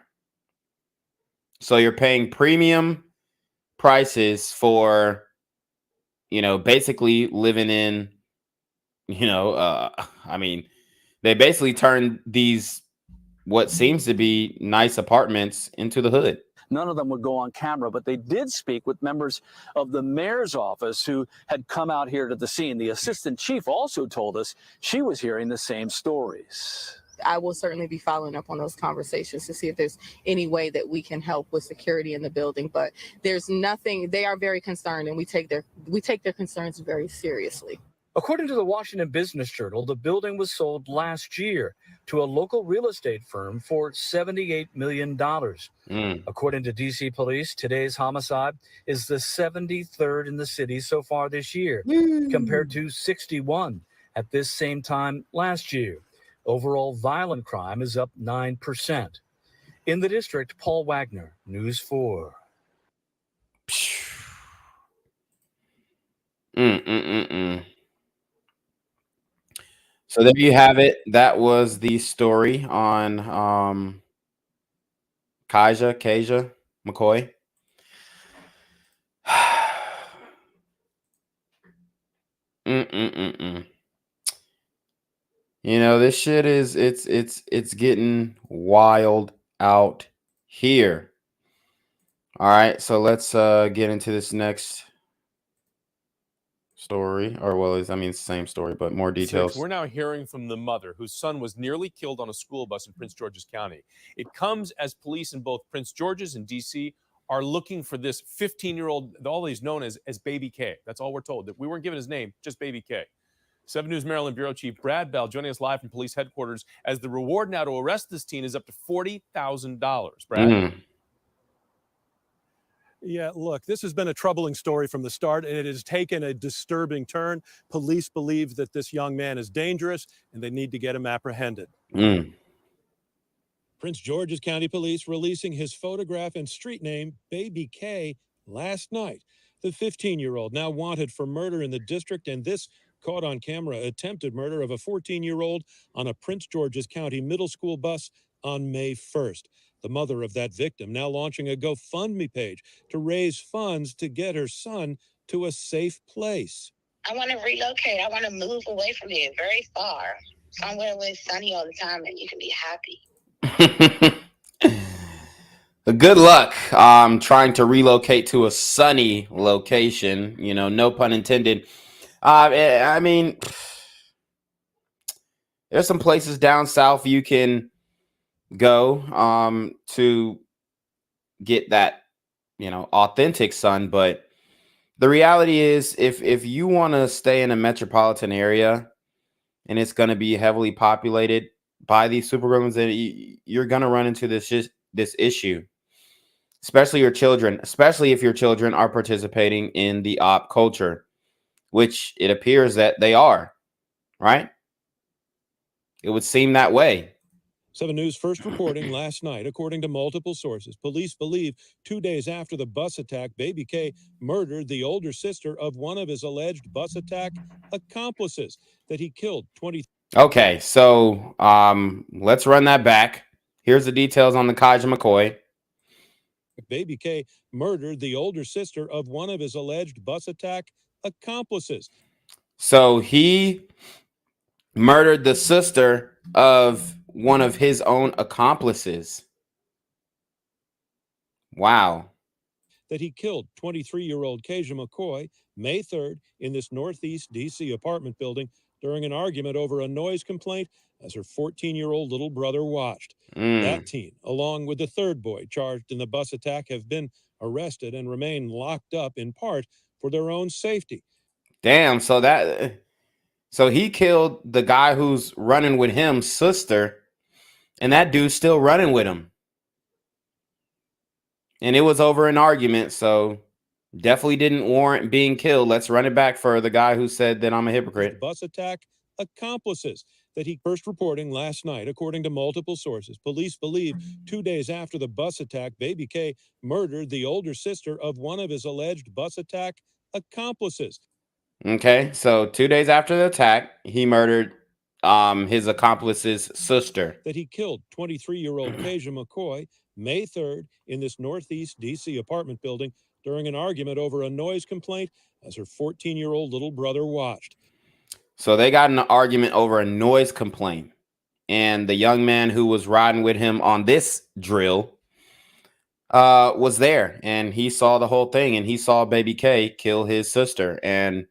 So you're paying premium prices for, you know, basically living in, you know, I mean, they basically turned these, what seems to be nice apartments into the hood. None of them would go on camera, but they did speak with members of the mayor's office who had come out here to the scene. The assistant chief also told us she was hearing the same stories. I will certainly be following up on those conversations to see if there's any way that we can help with security in the building. But there's nothing. They are very concerned, and we take their concerns very seriously. According to the Washington Business Journal, the building was sold last year to a local real estate firm for $78 million. According to D.C. police, today's homicide is the 73rd in the city so far this year, compared to 61 at this same time last year. Overall violent crime is up 9%. In the district, Paul Wagner, News 4. So there you have it. That was the story on Kaja McCoy. You know, this shit is it's getting wild out here. All right, so let's get into this next story, or well, I mean, it's the same story, but more details. We're now hearing from the mother whose son was nearly killed on a school bus in Prince George's County. It comes as police in both Prince George's and D.C. are looking for this 15-year-old, all he's known as Baby K. That's all we're told. That we weren't given his name, just Baby K. 7 News Maryland Bureau Chief Brad Bell joining us live from police headquarters as the reward now to arrest this teen is up to $40,000. Brad? Yeah, look, this has been a troubling story from the start, and it has taken a disturbing turn. Police believe that this young man is dangerous, and they need to get him apprehended. Prince George's County Police releasing his photograph and street name, Baby K, last night. The 15-year-old now wanted for murder in the district, and this caught on camera attempted murder of a 14-year-old on a Prince George's County middle school bus on May 1st. The mother of that victim now launching a GoFundMe page to raise funds to get her son to a safe place. I want to relocate. I want to move away from here, very far, somewhere where it's sunny all the time and you can be happy. Good luck trying to relocate to a sunny location, you know, no pun intended. I mean, there's some places down south you can go to get that, you know, authentic sun, but the reality is if you want to stay in a metropolitan area and it's going to be heavily populated by these super gremlins, then you're going to run into this issue, especially your children, especially if your children are participating in the op culture, which it appears that they are, right? It would seem that way. 7 News first reporting last night, according to multiple sources, police believe 2 days after the bus attack, Baby K murdered the older sister of one of his alleged bus attack accomplices, that he killed 20. Okay, so let's run that back. Here's the details on the Kaja McCoy. Baby K murdered the older sister of one of his alleged bus attack accomplices. So he murdered the sister of one of his own accomplices. Wow. That he killed 23-year-old Kaja McCoy May 3rd in this Northeast D.C. apartment building during an argument over a noise complaint as her 14-year-old little brother watched. That teen, along with the third boy charged in the bus attack, have been arrested and remain locked up in part for their own safety. Damn, so he killed the guy who's running with him's sister, and that dude's still running with him. And it was over an argument, so definitely didn't warrant being killed. Let's run it back for the guy who said that I'm a hypocrite. Bus attack accomplices that he first reporting last night, according to multiple sources. Police believe 2 days after the bus attack, Baby K murdered the older sister of one of his alleged bus attack accomplices. Okay, so 2 days after the attack, he murdered his accomplice's sister. That he killed 23-year-old Kaja McCoy May 3rd in this Northeast D.C. apartment building during an argument over a noise complaint as her 14-year-old little brother watched. So they got in an argument over a noise complaint, and the young man who was riding with him on this drill was there, and he saw the whole thing, and he saw Baby K kill his sister. And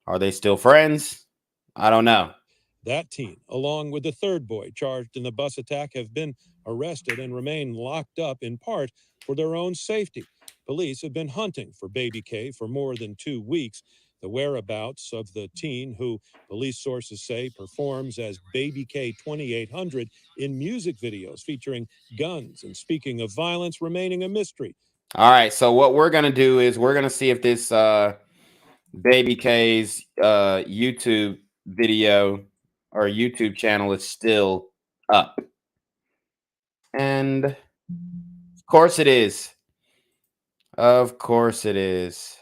are they still friends? I don't know. That teen, along with the third boy charged in the bus attack, have been arrested and remain locked up in part for their own safety. Police have been hunting for Baby K for more than 2 weeks. The whereabouts of the teen, who police sources say performs as Baby K 2800 in music videos featuring guns and speaking of violence, remaining a mystery. All right, so what we're going to do is we're going to see if this Baby K's YouTube video or YouTube channel is still up. And of course it is. Of course it is.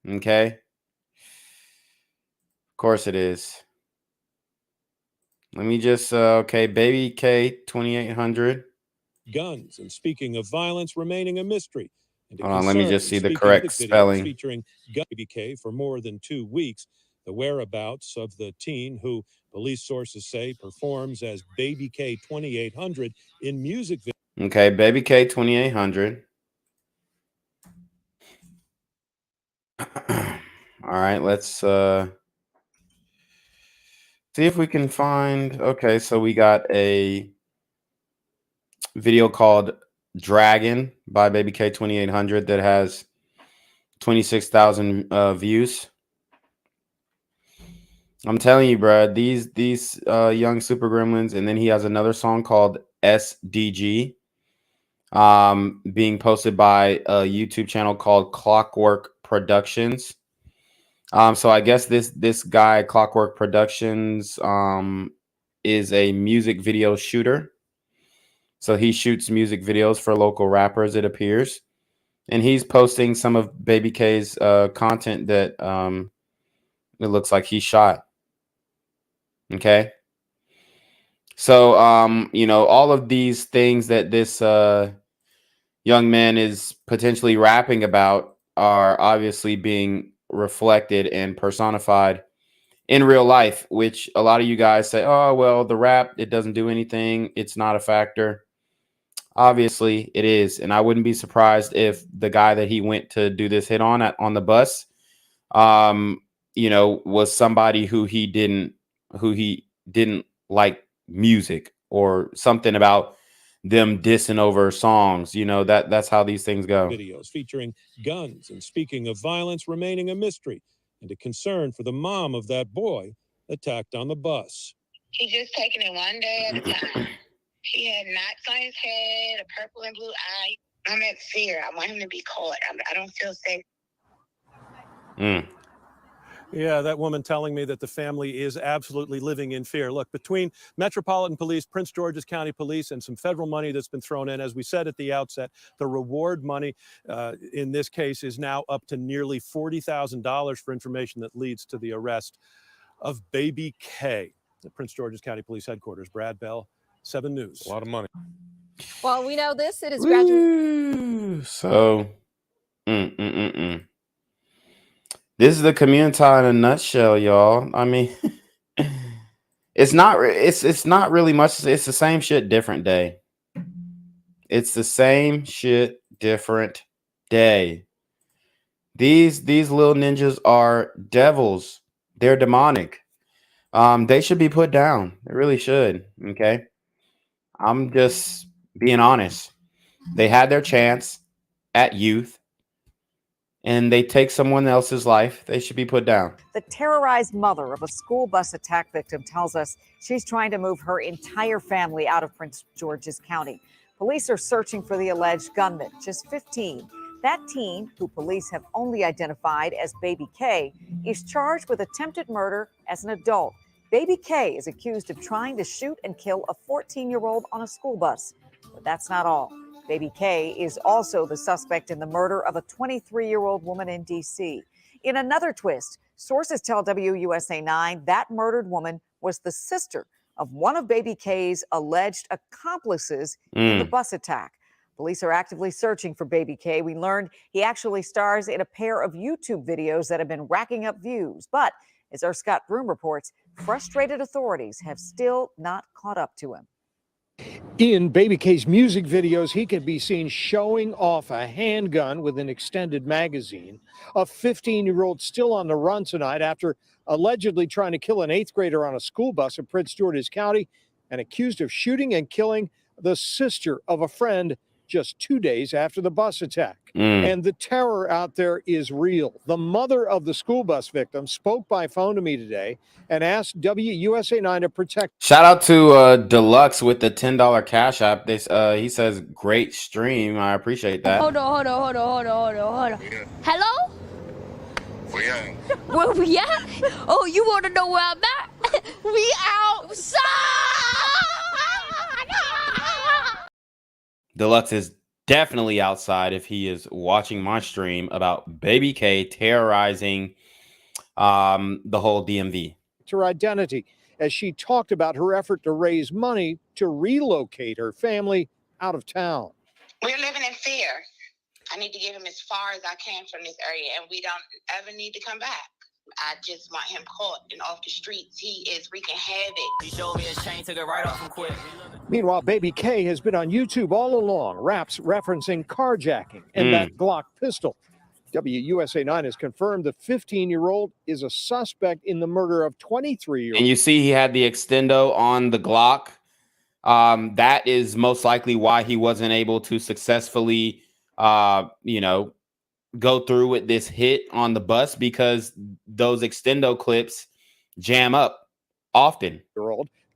Okay. Of course it is. Let me just, okay, Baby K 2800. Guns and speaking of violence, remaining a mystery. Hold on, let me just see the correct spelling. Featuring Baby K for more than 2 weeks. The whereabouts of the teen, who police sources say performs as Baby K 2800 in music videos. Okay, Baby K 2800. All right, let's see if we can find. Okay, so we got a video called Dragon by Baby K 2800 that has 26,000 views. I'm telling you, bro, these young super gremlins. And then he has another song called SDG being posted by a YouTube channel called Clockwork Productions. So I guess this guy Clockwork Productions is a music video shooter. So he shoots music videos for local rappers, it appears. And he's posting some of Baby K's content that it looks like he shot. Okay. So, you know, all of these things that this young man is potentially rapping about are obviously being reflected and personified in real life, which a lot of you guys say, oh, well, the rap, it doesn't do anything. It's not a factor. Obviously, it is, and I wouldn't be surprised if the guy that he went to do this hit on the bus, was somebody who he didn't like music or something about them dissing over songs. That's how these things go. Videos featuring guns and speaking of violence remaining a mystery and a concern for the mom of that boy attacked on the bus. He just taking it one day at a time. He had knots on his head, a purple and blue eye. I'm at fear. I want him to be caught. I don't feel safe. Yeah, that woman telling me that the family is absolutely living in fear. Look, between Metropolitan Police, Prince George's County Police, and some federal money that's been thrown in, as we said at the outset, the reward money in this case is now up to nearly $40,000 for information that leads to the arrest of Baby K. At Prince George's County Police Headquarters, Brad Bell, 7 News. A lot of money. Well, we know this. It is gradually. So, this is the community in a nutshell, y'all. I mean, it's not really much. It's the same shit, different day. It's the same shit, different day. These little ninjas are devils. They're demonic. They should be put down. They really should. Okay. I'm just being honest. They had their chance at youth, and they take someone else's life. They should be put down. The terrorized mother of a school bus attack victim tells us she's trying to move her entire family out of Prince George's County. Police are searching for the alleged gunman, just 15. That teen, who police have only identified as Baby K, is charged with attempted murder as an adult. Baby K is accused of trying to shoot and kill a 14-year-old on a school bus. But that's not all. Baby K is also the suspect in the murder of a 23-year-old woman in D.C. In another twist, sources tell WUSA 9 that murdered woman was the sister of one of Baby K's alleged accomplices in the bus attack. Police are actively searching for Baby K. We learned he actually stars in a pair of YouTube videos that have been racking up views. But as our Scott Broom reports, frustrated authorities have still not caught up to him. In Baby K's music videos, he can be seen showing off a handgun with an extended magazine. A 15-year-old still on the run tonight after allegedly trying to kill an 8th grader on a school bus in Prince George's County and accused of shooting and killing the sister of a friend just 2 days after the bus attack. And the terror out there is real. The mother of the school bus victim spoke by phone to me today and asked WUSA 9 to protect. Shout out to Deluxe with the $10 cash app. He says great stream. I appreciate that. Hold on. Hello? Where we at? Oh, you want to know where I'm at? We outside! Deluxe is definitely outside if he is watching my stream about Baby K terrorizing the whole DMV. Her identity as she talked about her effort to raise money to relocate her family out of town. We're living in fear. I need to get him as far as I can from this area, and we don't ever need to come back. I just want him caught and off the streets. He is wreaking havoc. He showed me his chain, took it right off and quit. Meanwhile, Baby K has been on YouTube all along, raps referencing carjacking and that Glock pistol. WUSA 9 has confirmed the 15-year-old is a suspect in the murder of 23-year-old. And you see he had the extendo on the Glock. That is most likely why he wasn't able to successfully, go through with this hit on the bus, because those extendo clips jam up often.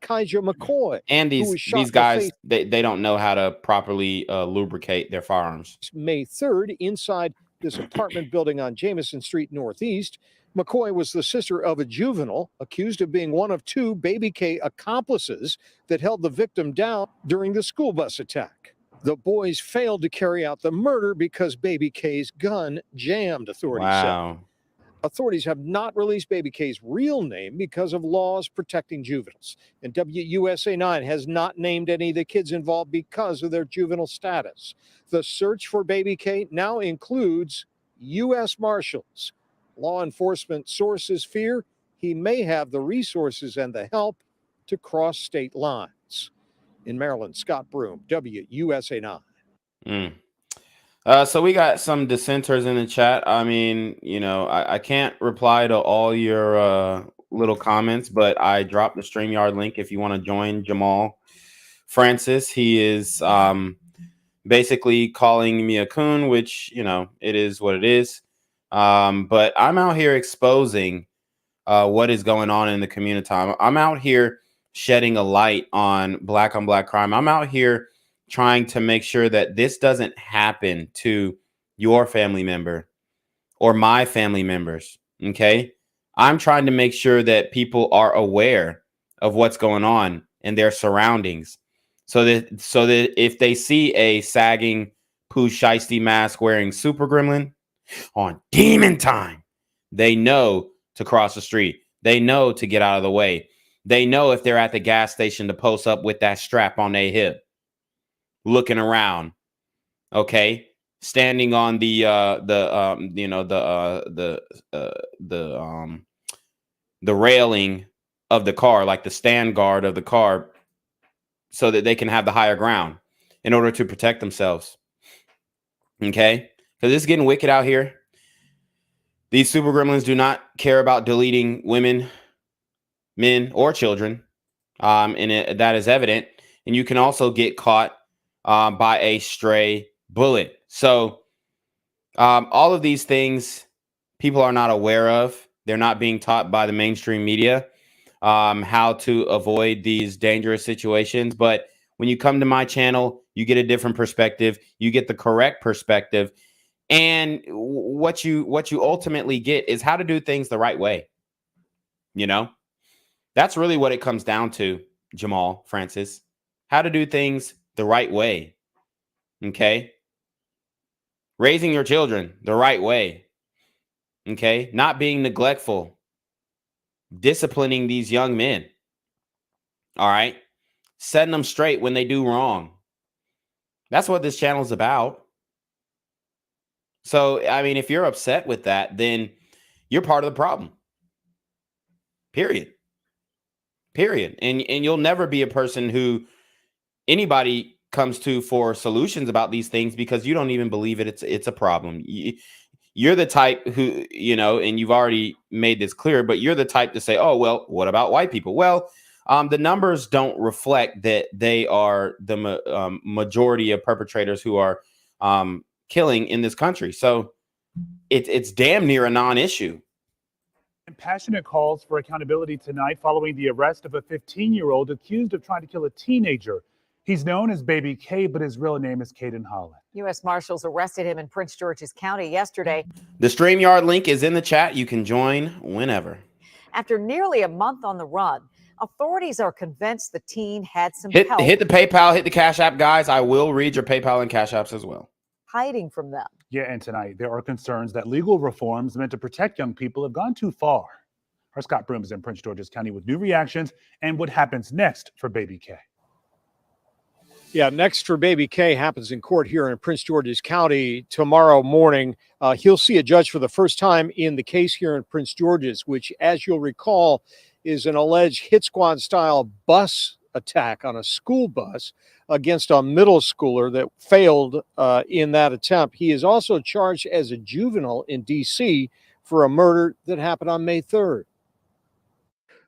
Kaija McCoy. And these guys, they don't know how to properly lubricate their firearms. May 3rd, inside this apartment building on Jamison Street Northeast, McCoy was the sister of a juvenile accused of being one of 2 Baby K accomplices that held the victim down during the school bus attack. The boys failed to carry out the murder because Baby K's gun jammed, authorities said. Authorities have not released Baby K's real name because of laws protecting juveniles. And WUSA 9 has not named any of the kids involved because of their juvenile status. The search for Baby K now includes U.S. Marshals. Law enforcement sources fear he may have the resources and the help to cross state lines. In Maryland, Scott Broom, WUSA 9. So we got some dissenters in the chat. I mean, I can't reply to all your little comments, but I dropped the StreamYard link if you want to join Jamal Francis. He is basically calling me a coon, which, it is what it is. But I'm out here exposing what is going on in the community. I'm out here shedding a light on black crime. I'm out here trying to make sure that this doesn't happen to your family member or my family members. Okay. I'm trying to make sure that people are aware of what's going on in their surroundings so that if they see a sagging Pooh Shiesty mask wearing super gremlin on demon time, they know to cross the street. They know to get out of the way. They know if they're at the gas station to post up with that strap on their hip, looking around, okay, standing on the railing of the car, like the stand guard of the car, so that they can have the higher ground in order to protect themselves. Okay, because it's getting wicked out here. These super gremlins do not care about deleting women, men, or children, and that is evident. And you can also get caught by a stray bullet. So all of these things people are not aware of. They're not being taught by the mainstream media how to avoid these dangerous situations. But when you come to my channel, you get a different perspective. You get the correct perspective. And what you ultimately get is how to do things the right way. That's really what it comes down to, Jamal Francis. How to do things the right way. Okay. Raising your children the right way. Okay. Not being neglectful. Disciplining these young men. All right. Setting them straight when they do wrong. That's what this channel is about. So, I mean, if you're upset with that, then you're part of the problem. Period. And you'll never be a person who anybody comes to for solutions about these things because you don't even believe it's a problem. You're the type who, and you've already made this clear, but you're the type to say, oh, well, what about white people? Well, the numbers don't reflect that they are the majority of perpetrators who are killing in this country. So it's damn near a non-issue. Passionate calls for accountability tonight following the arrest of a 15-year-old accused of trying to kill a teenager. He's known as Baby K, but his real name is Caden Holland. U.S. Marshals arrested him in Prince George's County yesterday. The StreamYard link is in the chat. You can join whenever. After nearly a month on the run, authorities are convinced the teen had some help. Hit the PayPal, hit the Cash App, guys. I will read your PayPal and Cash Apps as well. Hiding from them. Yeah, and tonight there are concerns that legal reforms meant to protect young people have gone too far. Our Scott Broom is in Prince George's County with new reactions and what happens next for Baby K. Yeah, next for Baby K happens in court here in Prince George's County tomorrow morning. He'll see a judge for the first time in the case here in Prince George's, which, as you'll recall, is an alleged hit squad style bus attack on a school bus against a middle schooler that failed in that attempt. He is also charged as a juvenile in D.C. for a murder that happened on May 3rd.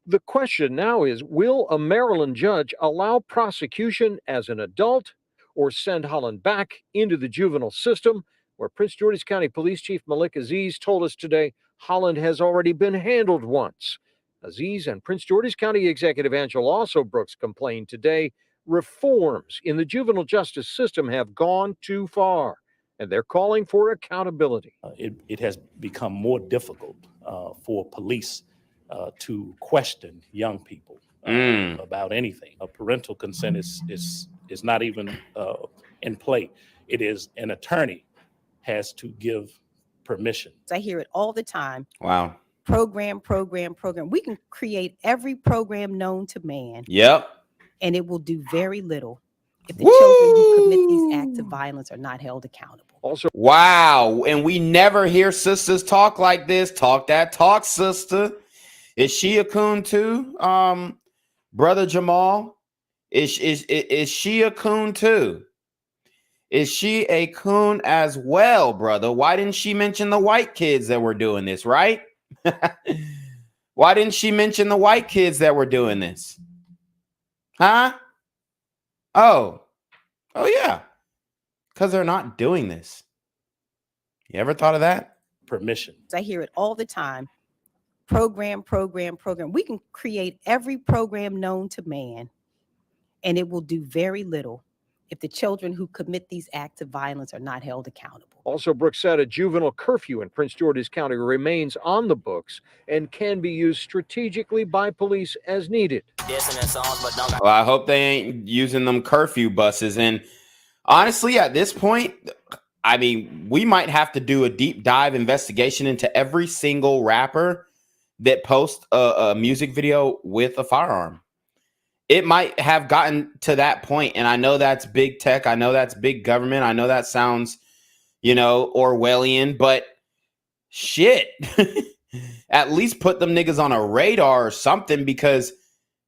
The question now is, will a Maryland judge allow prosecution as an adult or send Holland back into the juvenile system, where Prince George's County Police Chief Malik Aziz told us today Holland has already been handled once. Aziz and Prince George's County Executive Angela also Brooks complained today reforms in the juvenile justice system have gone too far, and they're calling for accountability. It has become more difficult for police to question young people about anything. A parental consent is not even in play. It is an attorney has to give permission. I hear it all the time. Wow. Program. We can create every program known to man. Yep. And it will do very little if the children who commit these acts of violence are not held accountable. Also, wow. And we never hear sisters talk like this. Talk that talk, sister. Is she a coon too? Brother Jamal, Is she a coon too? Is she a coon as well, brother? Why didn't she mention the white kids that were doing this, right? Why didn't she mention the white kids that were doing this? Huh? Oh yeah. Because they're not doing this. You ever thought of that? Permission. I hear it all the time. Program. We can create every program known to man, and it will do very little if the children who commit these acts of violence are not held accountable. Also, Brooks said a juvenile curfew in Prince George's County remains on the books and can be used strategically by police as needed. Well, I hope they ain't using them curfew buses. And honestly, at this point, I mean, we might have to do a deep dive investigation into every single rapper that posts a music video with a firearm. It might have gotten to that point, and I know that's big tech. I know that's big government. I know that sounds, Orwellian, but shit, at least put them niggas on a radar or something, because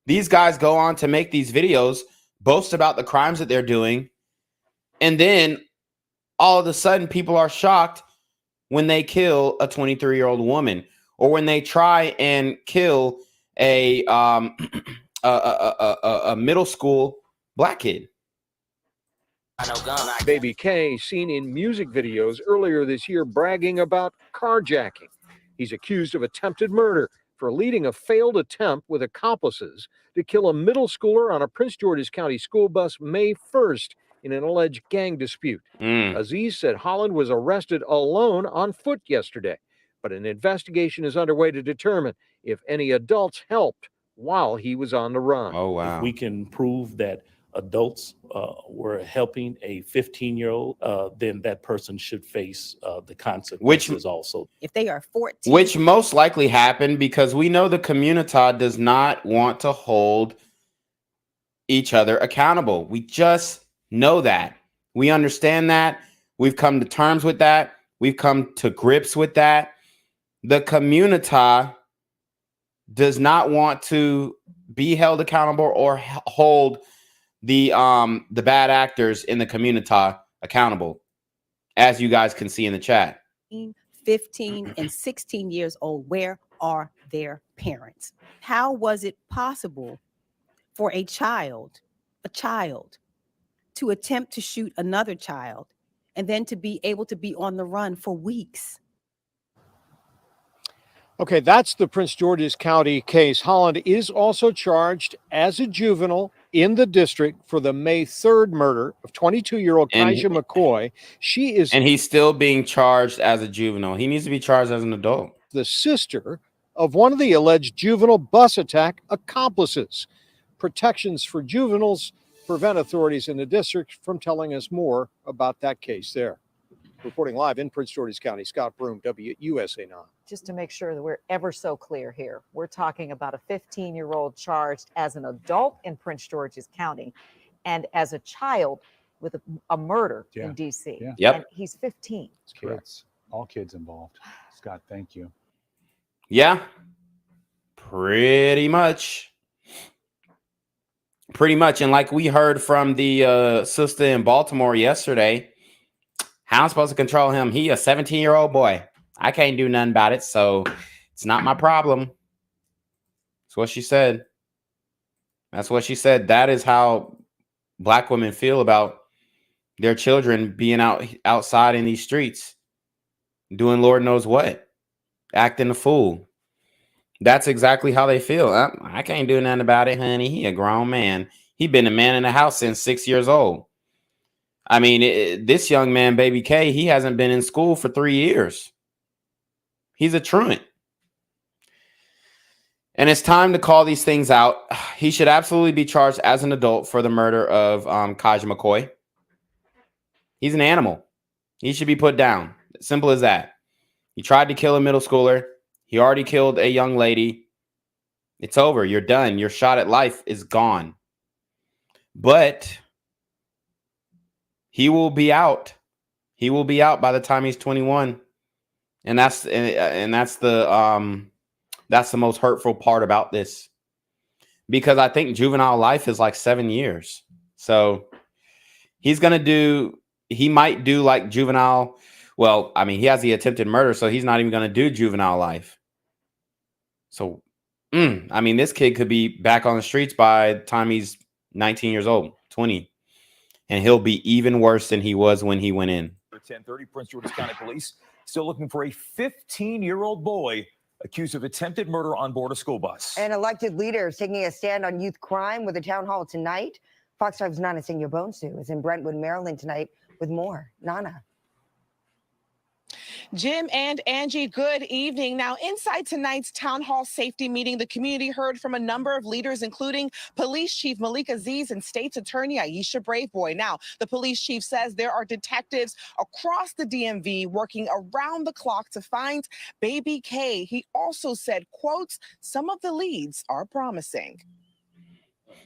these guys go on to make these videos, boast about the crimes that they're doing, and then all of a sudden people are shocked when they kill a 23-year-old woman, or when they try and kill a middle school black kid. Baby K, seen in music videos earlier this year bragging about carjacking. He's accused of attempted murder for leading a failed attempt with accomplices to kill a middle schooler on a Prince George's County school bus May 1st in an alleged gang dispute. Aziz said Holland was arrested alone on foot yesterday, but an investigation is underway to determine if any adults helped while he was on the run. Oh, wow. If we can prove that adults were helping a 15-year-old, then that person should face the consequences also. If they are 14. Which most likely happened because we know the community does not want to hold each other accountable. We just know that. We understand that. We've come to terms with that. We've come to grips with that. The community does not want to be held accountable or hold the bad actors in the community accountable, as you guys can see in the chat. 15 and 16 years old, where are their parents? How was it possible for a child to attempt to shoot another child and then to be able to be on the run for weeks? Okay, that's the Prince George's County case. Holland is also charged as a juvenile in the district for the May 3rd murder of 22-year-old Kaija McCoy. And he's still being charged as a juvenile. He needs to be charged as an adult. The sister of one of the alleged juvenile bus attack accomplices. Protections for juveniles prevent authorities in the district from telling us more about that case there. Reporting live in Prince George's County, Scott Broom, WUSA 9. Just to make sure that we're ever so clear here, we're talking about a 15-year-old charged as an adult in Prince George's County and as a child with a murder in D.C. Yeah. Yep. And he's 15. It's kids, all kids involved. Scott, thank you. Yeah, pretty much. And like we heard from the sister in Baltimore yesterday, how I'm supposed to control him? He a 17-year-old boy. I can't do nothing about it, so it's not my problem. That's what she said. That is how Black women feel about their children being outside in these streets, doing Lord knows what, acting a fool. That's exactly how they feel. I can't do nothing about it, honey. He a grown man. He been a man in the house since 6 years old. I mean, this young man, Baby K, he hasn't been in school for 3 years. He's a truant. And it's time to call these things out. He should absolutely be charged as an adult for the murder of Kaija McCoy. He's an animal. He should be put down. Simple as that. He tried to kill a middle schooler. He already killed a young lady. It's over. You're done. Your shot at life is gone. But he will be out. He will be out by the time he's 21. And that's the most hurtful part about this. because I think juvenile life is like 7 years. So he might do like juvenile. Well, I mean, he has the attempted murder, so he's not even going to do juvenile life. So, I mean, this kid could be back on the streets by the time he's 19 years old, 20, and he'll be even worse than he was when he went in. 10:30, Prince George's County Police still looking for a 15-year-old boy accused of attempted murder on board a school bus. And elected leaders taking a stand on youth crime with a town hall tonight. Fox 5's Nana Senior Bonsu is in Brentwood, Maryland tonight with more. Nana. Jim and Angie, good evening. Now, inside tonight's town hall safety meeting, the community heard from a number of leaders, including Police Chief Malik Aziz and State's Attorney Aisha Braveboy. Now, the police chief says there are detectives across the DMV working around the clock to find baby K. He also said, quotes, some of the leads are promising.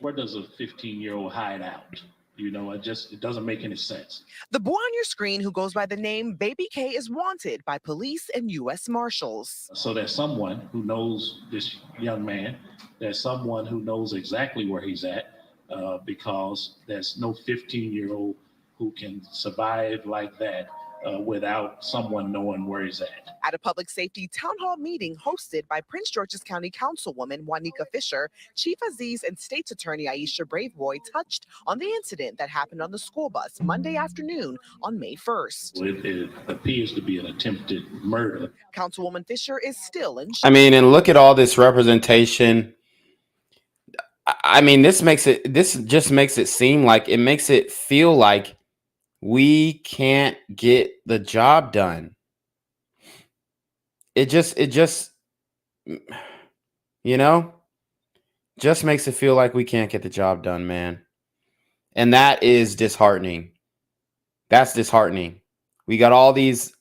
Where does a 15-year-old hide out? You know, it doesn't make any sense. The boy on your screen who goes by the name Baby K is wanted by police and U.S. Marshals. So there's someone who knows this young man. There's someone who knows exactly where he's at because there's no 15-year-old who can survive like that without someone knowing where he's at. At a public safety town hall meeting hosted by Prince George's County Councilwoman Juanica Fisher, Chief Aziz and State's Attorney Aisha Braveboy touched on the incident that happened on the school bus Monday afternoon on May 1st. It appears to be an attempted murder. Councilwoman Fisher is still in I mean, and look at all this representation. I mean, this just makes it seem like, it makes it feel like we can't get the job done. It just, you know, just makes it feel like we can't get the job done, man. And that is disheartening. That's disheartening. We got all these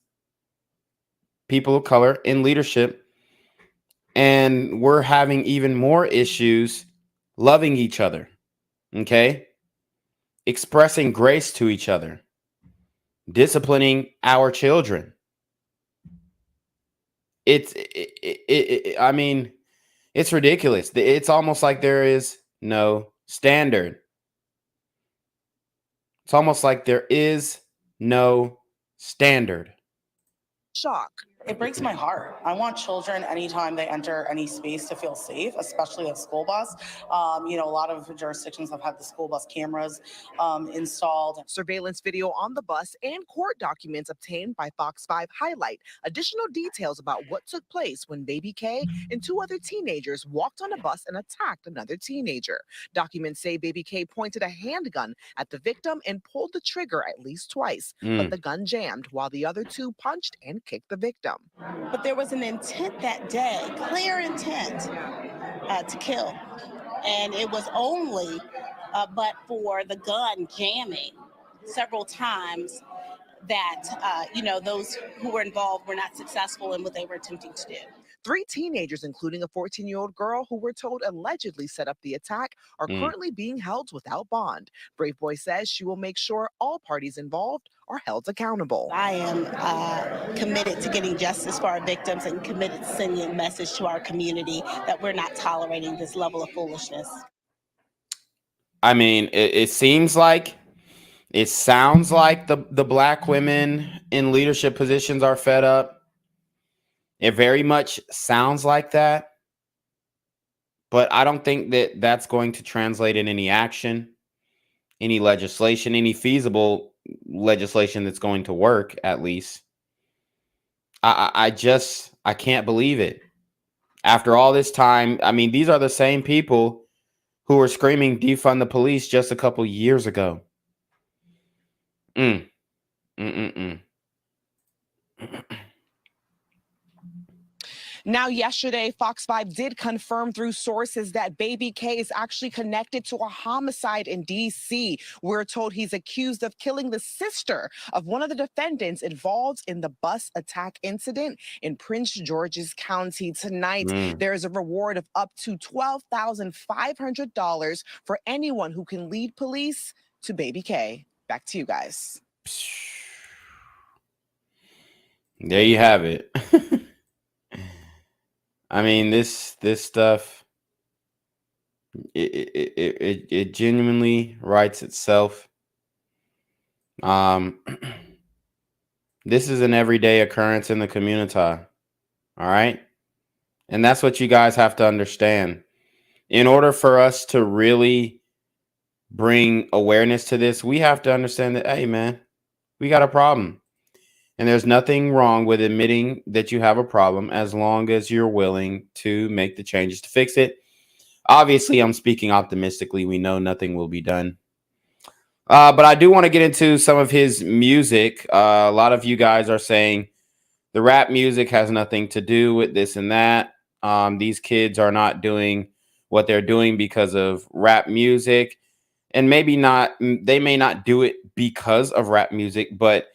people of color in leadership, and we're having even more issues loving each other, okay? Expressing grace to each other, disciplining our children. I mean, it's ridiculous. It's almost like there is no standard. It's almost like there is no standard. Shock. It breaks my heart. I want children, anytime they enter any space, to feel safe, especially a school bus. You know, a lot of jurisdictions have had the school bus cameras installed. Surveillance video on the bus and court documents obtained by Fox 5 highlight additional details about what took place when Baby K and two other teenagers walked on a bus and attacked another teenager. Documents say Baby K pointed a handgun at the victim and pulled the trigger at least twice, but the gun jammed while the other two punched and kicked the victim. But there was an intent that day, clear intent to kill. And it was only but for the gun jamming several times that, you know, those who were involved were not successful in what they were attempting to do. 3 teenagers, including a 14-year-old girl who we're told allegedly set up the attack, are currently being held without bond. Braveboy says she will make sure all parties involved are held accountable. I am committed to getting justice for our victims and committed to sending a message to our community that we're not tolerating this level of foolishness. I mean, it sounds like the black women in leadership positions are fed up. It very much sounds like that, but I don't think that that's going to translate in any action, any legislation, any feasible legislation that's going to work, at least. I can't believe it. After all this time, I mean, these are the same people who were screaming defund the police just a couple years ago. Now, yesterday, Fox 5 did confirm through sources that Baby K is actually connected to a homicide in D.C. We're told he's accused of killing the sister of one of the defendants involved in the bus attack incident in Prince George's County. Tonight, there is a reward of up to $12,500 for anyone who can lead police to Baby K. Back to you guys. There you have it. I mean, this stuff It genuinely writes itself. This is an everyday occurrence in the community. All right. And that's what you guys have to understand. In order for us to really bring awareness to this, we have to understand that, hey, man, we got a problem. And there's nothing wrong with admitting that you have a problem as long as you're willing to make the changes to fix it. Obviously, I'm speaking optimistically. We know nothing will be done. But I do want to get into some of his music. A lot of you guys are saying the rap music has nothing to do with this and that. These kids are not doing what they're doing because of rap music. And maybe not, they may not do it because of rap music, but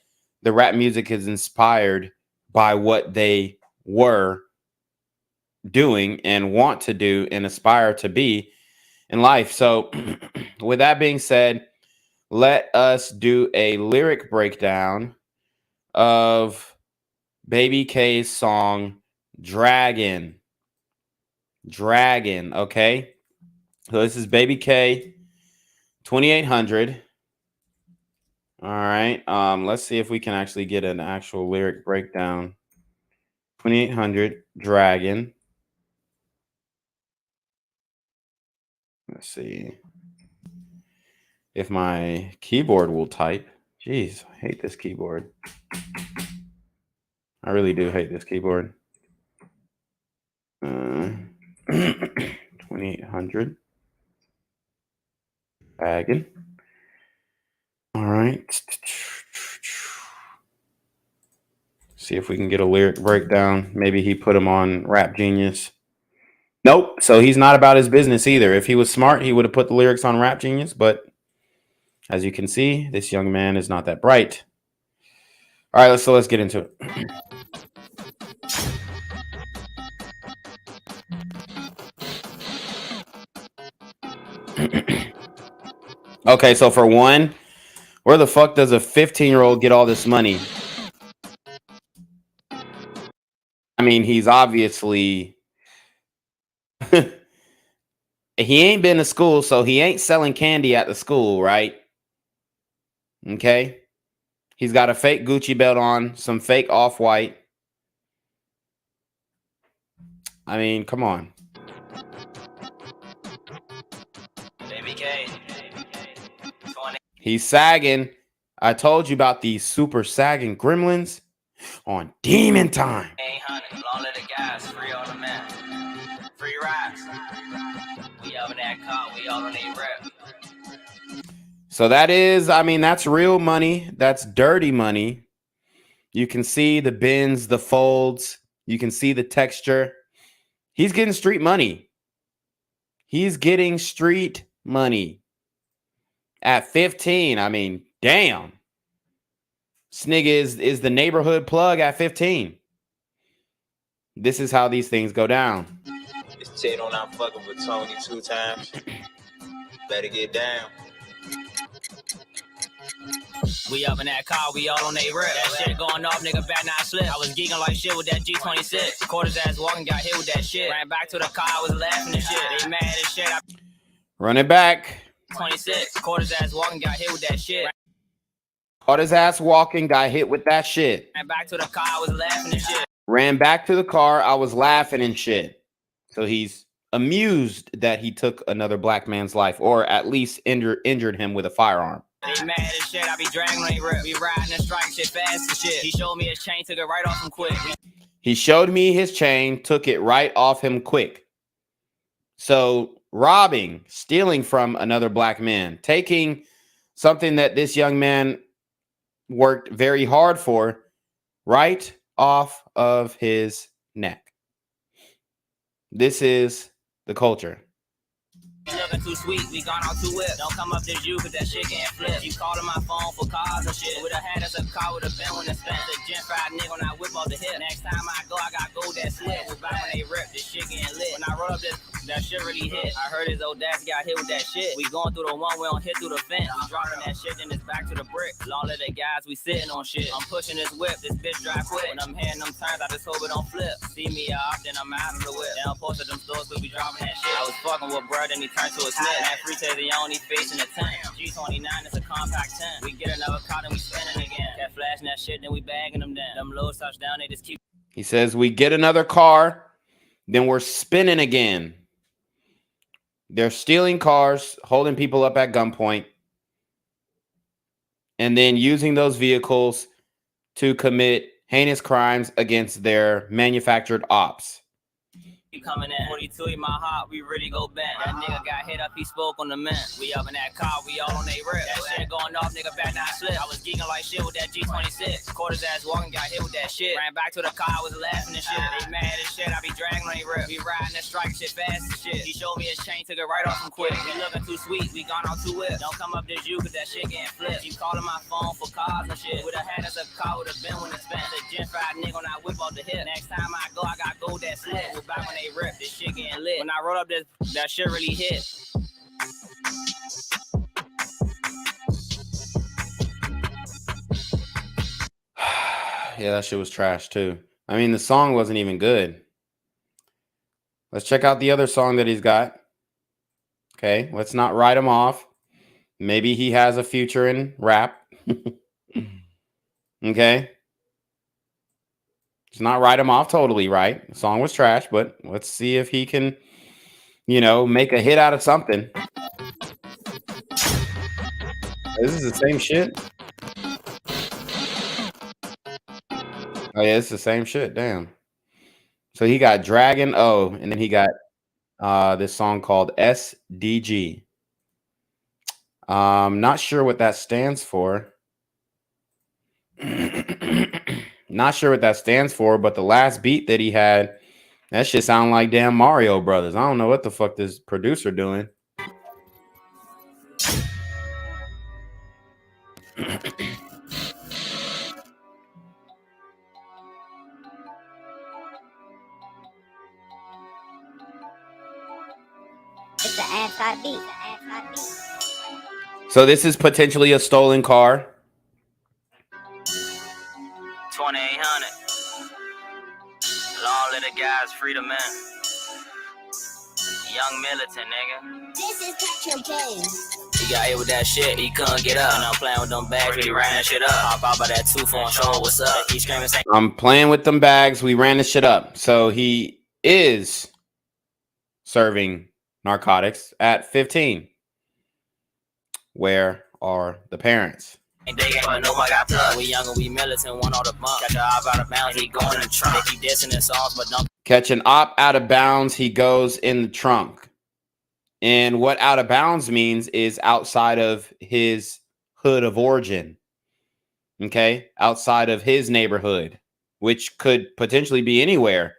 the rap music is inspired by what they were doing and want to do and aspire to be in life. So with that being said, let us do a lyric breakdown of Baby K's song Dragon. Dragon, okay? So this is Baby K, 2800. All right. Let's see if we can actually get an actual lyric breakdown. 2800 Dragon. Let's see if my keyboard will type. Jeez, I hate this keyboard. I really do hate this keyboard. 2800 Dragon. All right. See if we can get a lyric breakdown. Maybe he put him on Rap Genius. Nope. So he's not about his business either. If he was smart, he would have put the lyrics on Rap Genius. But as you can see, this young man is not that bright. All right, let's get into it. Okay, so for one, where the fuck does a 15-year-old get all this money? I mean, he's obviously he ain't been to school, so he ain't selling candy at the school, right? Okay. He's got a fake Gucci belt on, some fake Off-White. I mean, come on. He's sagging. I told you about these super sagging gremlins on Demon Time. 800, long little gas, free all the men, free rides. We up in that car, we all on a rep. So that is, I mean, that's real money. That's dirty money. You can see the bends, the folds. You can see the texture. He's getting street money. He's getting street money. At 15, I mean, damn. This nigga is the neighborhood plug at 15. This is how these things go down. It's Ted on I'm fucking with Tony 2 times. Better get down. We up in that car, we all on they rip. That shit going off, nigga, bad not slip. I was geeking like shit with that G26. Quarters ass walking, got hit with that shit. Ran back to the car, I was laughing and shit. They mad as shit. Run it back. 26. Quarters ass walking, got hit with that shit. Caught his ass walking, got hit with that shit. Ran back to the car, I was laughing and shit. Ran back to the car, I was laughing and shit. So he's amused that he took another black man's life, or at least injured him with a firearm. They mad as shit, I be dragging on they rip. We riding and striking shit fast as shit. He showed me his chain, took it right off him quick. He showed me his chain, took it right off him quick. So robbing, stealing from another black man, taking something that this young man worked very hard for, right off of his neck. This is the culture. Looking too sweet, we gone out too whip. Don't come up this you, cause that shit can't flip. You calling my phone for cars and shit. Would've had us a car, would've been when it spent. The gen fried nigga when I whip off the hip. Next time I go, I got gold that slip. We back when they rip, this shit getting lit. When I roll up this, that shit really hit. I heard his Odysse got hit with that shit. We going through the one, we don't hit through the fence. We dropping that shit, then it's back to the brick. Long of the guys, we sitting on shit. I'm pushing this whip, this bitch drive quick. When I'm hitting them turns, I just hope it don't flip. See me off, then I'm out of the whip. Then I'm posted them stores, we be dropping that shit. I was fucking with bro, then he turned to a snip. That free to the only face in the tent. G29 is a compact 10. We get another car, then we spinning again. Kept flashing that shit, then we bagging them down. Them lows touchdown, they just keep. He says, we get another car, then we're spinning again. They're stealing cars, holding people up at gunpoint, and then using those vehicles to commit heinous crimes against their manufactured ops. You coming in 42 in my heart, we really go bent. That nigga got hit up, he spoke on the men. We up in that car, we all on they rip. That shit going off, nigga back not slip. I was geeking like shit with that G26. Caught his ass walking, got hit with that shit. Ran back to the car, I was laughing and shit. They mad as shit, I be dragging on they rip. We riding that strike shit fast and shit. He showed me his chain, took it right off him quick. We looking too sweet, we gone on too whip. Don't come up this you, cause that shit getting flipped. You calling my phone for cars and shit. Would've had us a car, would've been when it's spent. The Gen 5 nigga when I whip off the hip. Next time I go, I got gold that slip. We're back when they rip, this shit getting lit. When I roll up this, that shit really hit. Yeah, that shit was trash too. I mean, the song wasn't even good. Let's check out the other song that he's got. Okay, let's not write him off. Maybe he has a future in rap. Okay. Let's not write him off totally, right? The song was trash, but let's see if he can, you know, make a hit out of something. This is the same shit. Oh yeah, it's the same shit. Damn. So he got Dragon O, and then he got this song called SDG. Not sure what that stands for. Not sure what that stands for, but the last beat that he had, that shit sound like damn Mario Brothers. I don't know what the fuck this producer doing. It's the anti-beat. So this is potentially a stolen car. 2800. Long little guys, freedom man. Young militant, nigga. This is Patrick James. He got hit with that shit, he couldn't get up. And I'm playing with them bags, we ran that shit up. Hop out by that 2-4 and show what's up. He screaming, saying, I'm playing with them bags. We ran this shit up. So he is serving narcotics at 15. Where are the parents? they ain't gonna know I got plugged. We young and we militant, want all the bump. Catch a hop out of bounds, he going in the trunk. He dissing his songs, but don't. Catch an op out of bounds, he goes in the trunk. And what out of bounds means is outside of his hood of origin. Okay? Outside of his neighborhood, which could potentially be anywhere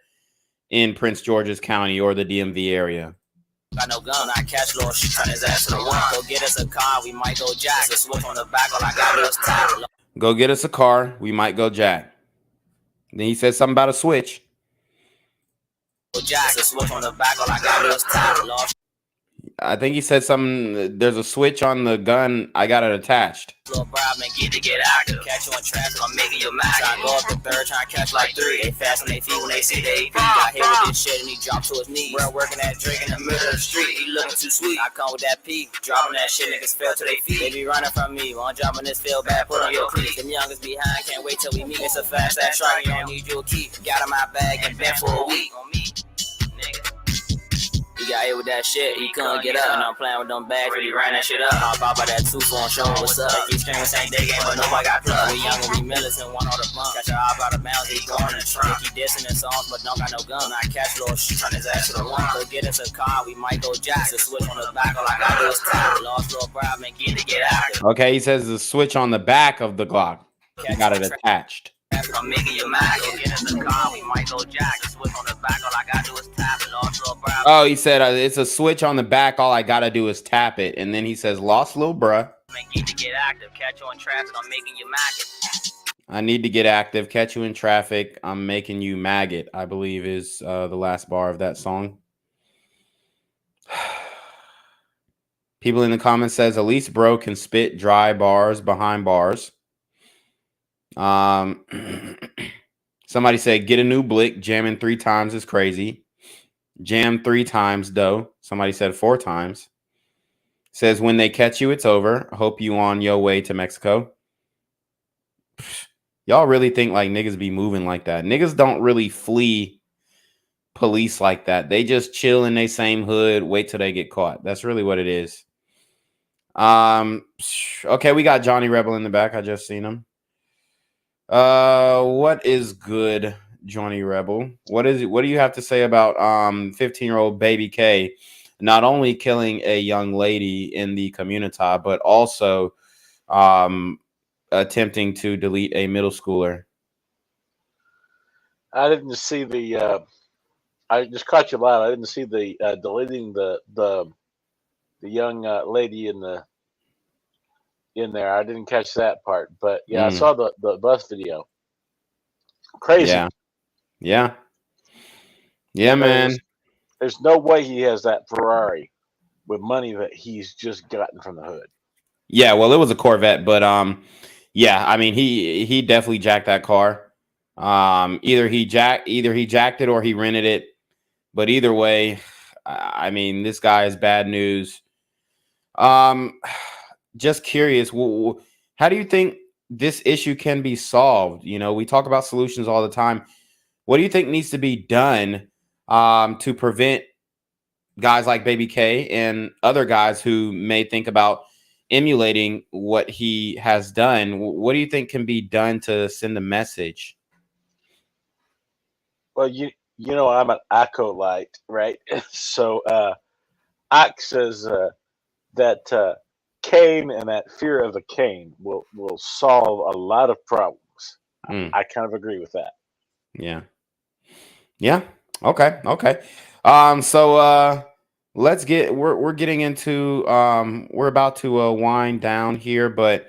in Prince George's County or the DMV area. Got no gun, I catch Lord, she turn his ass to the one. Go get us a car, we might go jack. The switch on the back, all I got is tap. Go get us a car, we might go jack. Then he said something about a switch. Go jack, the switch on the back, all I got is tap. I think he said something. There's a switch on the gun. I got it attached. Little problem, get active. Catch you in traffic, I'm making you mad. Try to go up the third, try to catch like 3. They fast on their feet when they see they AP. Got hit with this shit and he dropped to his knees. Bro working that drink in the middle of the street. He looking too sweet. I come with that peak, dropping that shit, niggas fell to their feet. They be running from me. One dropping this field bad, put on your cleats. Them youngest behind, can't wait till we meet. It's a fast ass strike, you don't need your key. Got in my bag and been for a week on me. He got hit with that shit, he couldn't get up. And I'm playing with them bags, really ran that shit up. Hop out by that 2-4 and show what's up. He screaming, saying they game, but nobody got plugged. We young and we militant, want all the bump. Catch a hop out of bounds, he going in the trunk. He dissing his songs, but don't got no gun. I catch Lord, she turn his ass to the one. Go get us a car, we might go jack. The switch on the back, all I got do is tap. Lost little problem, get active. Okay, he says the switch on the back of the Glock. He got it attached. I'm making you mad. Go get us a car, we might go jack. The switch on the back, all I got do is tap. Lost little problem. Oh, he said it's a switch on the back. All I gotta do is tap it. And then he says, lost little bruh. Need to get active. Catch you in traffic. I'm making you maggot. I need to get active. Catch you in traffic. I'm making you maggot, I believe is the last bar of that song. People in the comments says Elise Bro can spit dry bars behind bars. Somebody said get a new blick. Jamming 3 times is crazy. Jam 3 times though. Somebody said 4 times. Says when they catch you, it's over. Hope you on your way to Mexico. Y'all really think like niggas be moving like that? Niggas don't really flee police like that. They just chill in their same hood, wait till they get caught. That's really what it is. Okay, we got Johnny Rebel in the back. I just seen him. What is good, Johnny Rebel? What is it? What do you have to say about 15-year-old baby K not only killing a young lady in the community, but also attempting to delete a middle schooler? I didn't see the. I just caught you live. I didn't see the deleting the young lady in there. I didn't catch that part, but yeah, I saw the bus video. Crazy. Yeah, man. There's no way he has that Ferrari with money that he's just gotten from the hood. Yeah, well, it was a Corvette, but yeah, I mean, he definitely jacked that car. Either he jacked it or he rented it. But either way, I mean, this guy is bad news. Just curious, how do you think this issue can be solved? You know, we talk about solutions all the time. What do you think needs to be done to prevent guys like Baby K and other guys who may think about emulating what he has done? What do you think can be done to send a message? Well, you know, I'm an acolyte, right? So Ike says that Cain and that fear of a Cain will solve a lot of problems. I kind of agree with that. Yeah. Okay. So let's get we're getting into we're about to wind down here, but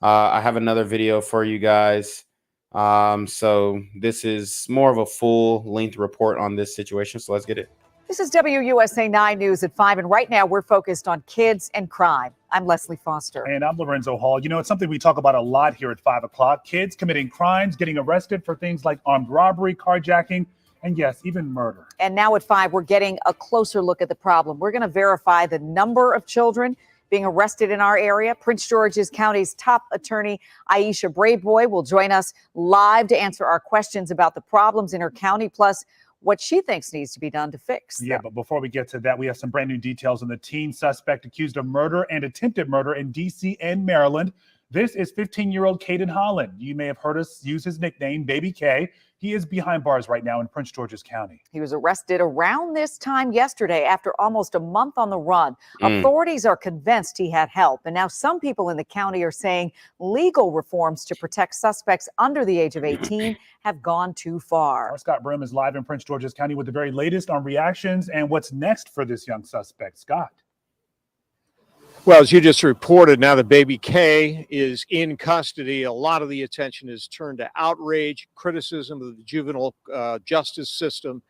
I have another video for you guys. So this is more of a full length report on this situation. So let's get it. This is WUSA 9 News at 5, and right now we're focused on kids and crime. I'm Leslie Foster. And I'm Lorenzo Hall. You know, it's something we talk about a lot here at 5 o'clock. Kids committing crimes, getting arrested for things like armed robbery, carjacking, and yes, even murder. And now at 5, we're getting a closer look at the problem. We're going to verify the number of children being arrested in our area. Prince George's County's top attorney, Aisha Braveboy, will join us live to answer our questions about the problems in her county, plus what she thinks needs to be done to fix them. Yeah, but before we get to that, we have some brand new details on the teen suspect accused of murder and attempted murder in D.C. and Maryland. This is 15-year-old Caden Holland. You may have heard us use his nickname, Baby K. He is behind bars right now in Prince George's County. He was arrested around this time yesterday after almost a month on the run. Authorities are convinced he had help. And now some people in the county are saying legal reforms to protect suspects under the age of 18 have gone too far. Our Scott Brim is live in Prince George's County with the very latest on reactions and what's next for this young suspect. Scott. Well, as you just reported, now that Baby K is in custody, a lot of the attention is turned to outrage, criticism of the juvenile justice system.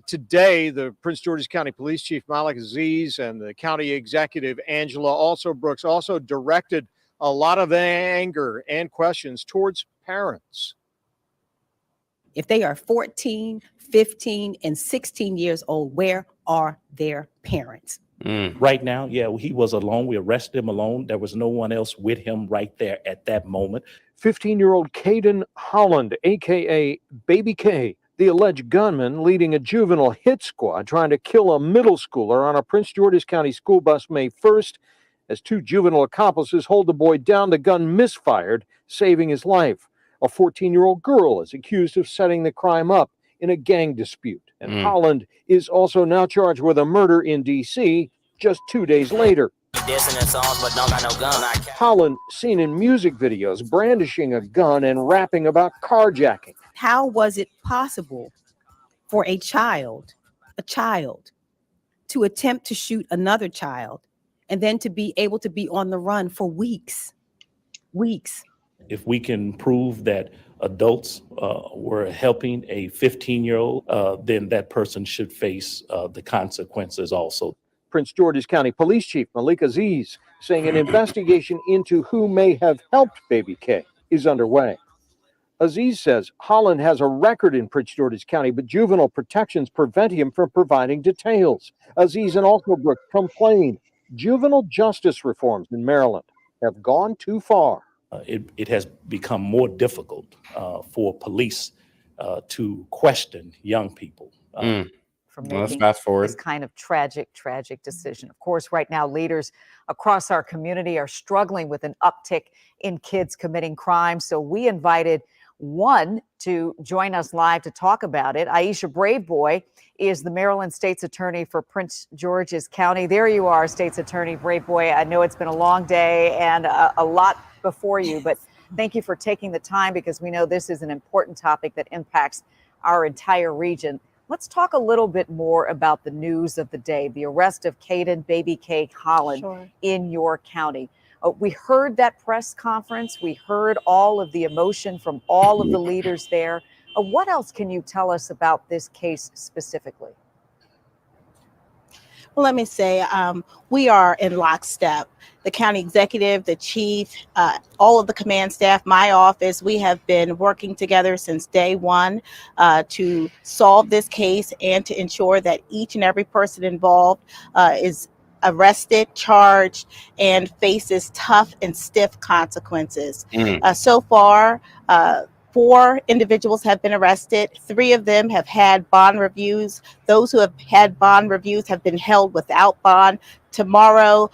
Today, the Prince George's County Police Chief Malik Aziz and the county executive Angela Brooks also directed a lot of anger and questions towards parents. If they are 14, 15, and 16 years old, where are their parents? Right now, yeah, he was alone. We arrested him alone. There was no one else with him right there at that moment. 15-year-old Caden Holland, a.k.a. Baby K, the alleged gunman leading a juvenile hit squad trying to kill a middle schooler on a Prince George's County school bus May 1st. As 2 juvenile accomplices hold the boy down, the gun misfired, saving his life. A 14-year-old girl is accused of setting the crime up in a gang dispute. And Holland is also now charged with a murder in D.C. just 2 days later. Holland seen in music videos brandishing a gun and rapping about carjacking. How was it possible for a child to attempt to shoot another child and then to be able to be on the run for weeks? If we can prove that adults were helping a 15-year-old, then that person should face the consequences also. Prince George's County Police Chief Malik Aziz saying an investigation into who may have helped baby K is underway. Aziz says Holland has a record in Prince George's County, but juvenile protections prevent him from providing details. Aziz and Alsobrook complain juvenile justice reforms in Maryland have gone too far. It has become more difficult for police to question young people. For Well, let's making fast forward. this kind of tragic decision. Of course, right now, leaders across our community are struggling with an uptick in kids committing crime. So we invited one to join us live to talk about it. Aisha Braveboy is the Maryland State's Attorney for Prince George's County. There you are, State's Attorney Braveboy. I know it's been a long day and a lot before you, but thank you for taking the time because we know this is an important topic that impacts our entire region. Let's talk a little bit more about the news of the day, the arrest of Caden Baby K Holland in your county. We heard that press conference. We heard all of the emotion from all of the leaders there. What else can you tell us about this case specifically? Well, let me say, we are in lockstep. The county executive, the chief, all of the command staff, my office, we have been working together since day one to solve this case and to ensure that each and every person involved is arrested, charged, and faces tough and stiff consequences. So far, 4 individuals have been arrested. 3 of them have had bond reviews. Those who have had bond reviews have been held without bond. Tomorrow,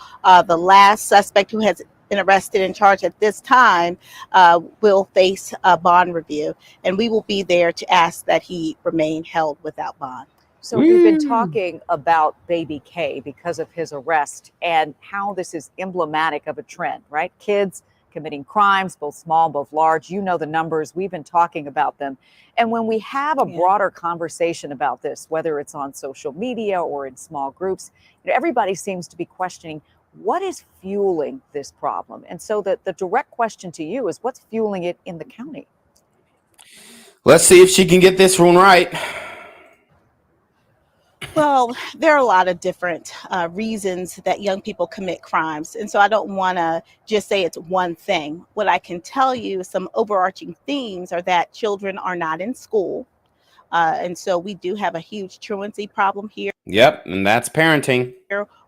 the last suspect who has been arrested and charged at this time will face a bond review, and we will be there to ask that he remain held without bond. So we've been talking about Baby K because of his arrest and how this is emblematic of a trend, right? Kids committing crimes, both small, both large. You know the numbers. We've been talking about them. And when we have a broader conversation about this, whether it's on social media or in small groups, everybody seems to be questioning what is fueling this problem. And so the direct question to you is what's fueling it in the county? Let's see if she can get this one right. Well, there are a lot of different reasons that young people commit crimes. And so I don't want to just say it's one thing. What I can tell you, some overarching themes are that children are not in school. And so we do have a huge truancy problem here. Yep, and that's parenting.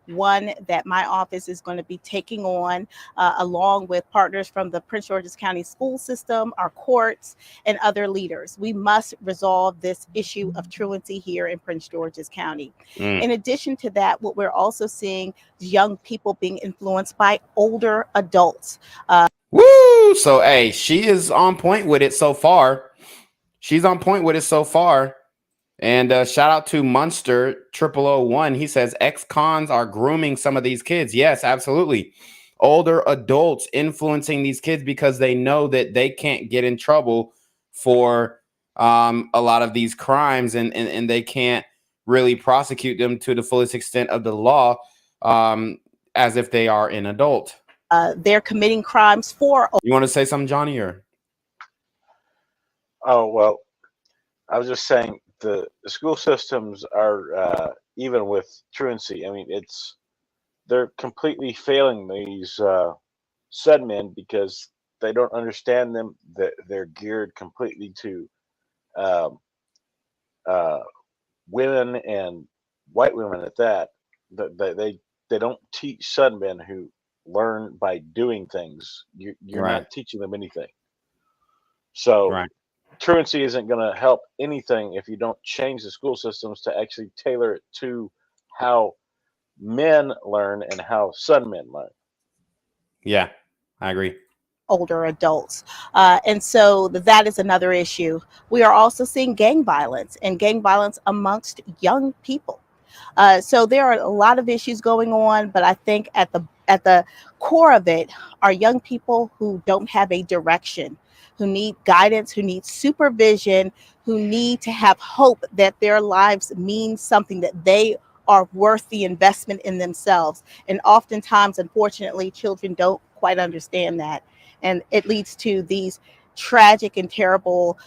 One that my office is going to be taking on along with partners from the Prince George's County school system, our courts, and other leaders. We must resolve this issue of truancy here in Prince George's County. In addition to that, what we're also seeing is young people being influenced by older adults. Woo! So, hey, she is on point with it so far. She's on point with it so far. And shout out to Munster 0001. He says ex-cons are grooming some of these kids. Yes, absolutely. Older adults influencing these kids because they know that they can't get in trouble for a lot of these crimes and they can't really prosecute them to the fullest extent of the law as if they are an adult. They're committing crimes for... You want to say something, Johnny? Or? Oh, well, I was just saying, the school systems are even with truancy. I mean, they're completely failing these said men because they don't understand them. They're geared completely to women and white women at that. They don't teach said men who learn by doing things. You're not teaching them anything. So. Truancy isn't going to help anything if you don't change the school systems to actually tailor it to how men learn and how son men learn. Yeah, I agree. Older adults. And so that is another issue. We are also seeing gang violence amongst young people. So there are a lot of issues going on, but I think at the core of it are young people who don't have a direction, who need guidance, who need supervision, who need to have hope that their lives mean something, that they are worth the investment in themselves. And oftentimes, unfortunately, children don't quite understand that. And it leads to these tragic and terrible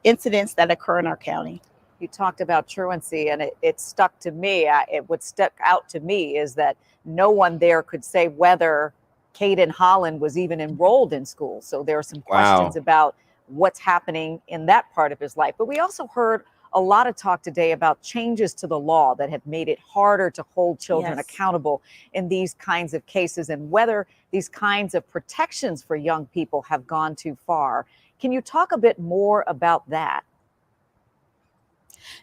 incidents that occur in our county. You talked about truancy, and it stuck to me. What stuck out to me is that no one there could say whether Caden Holland was even enrolled in school. So there are some questions about what's happening in that part of his life. But we also heard a lot of talk today about changes to the law that have made it harder to hold children accountable in these kinds of cases, and whether these kinds of protections for young people have gone too far. Can you talk a bit more about that?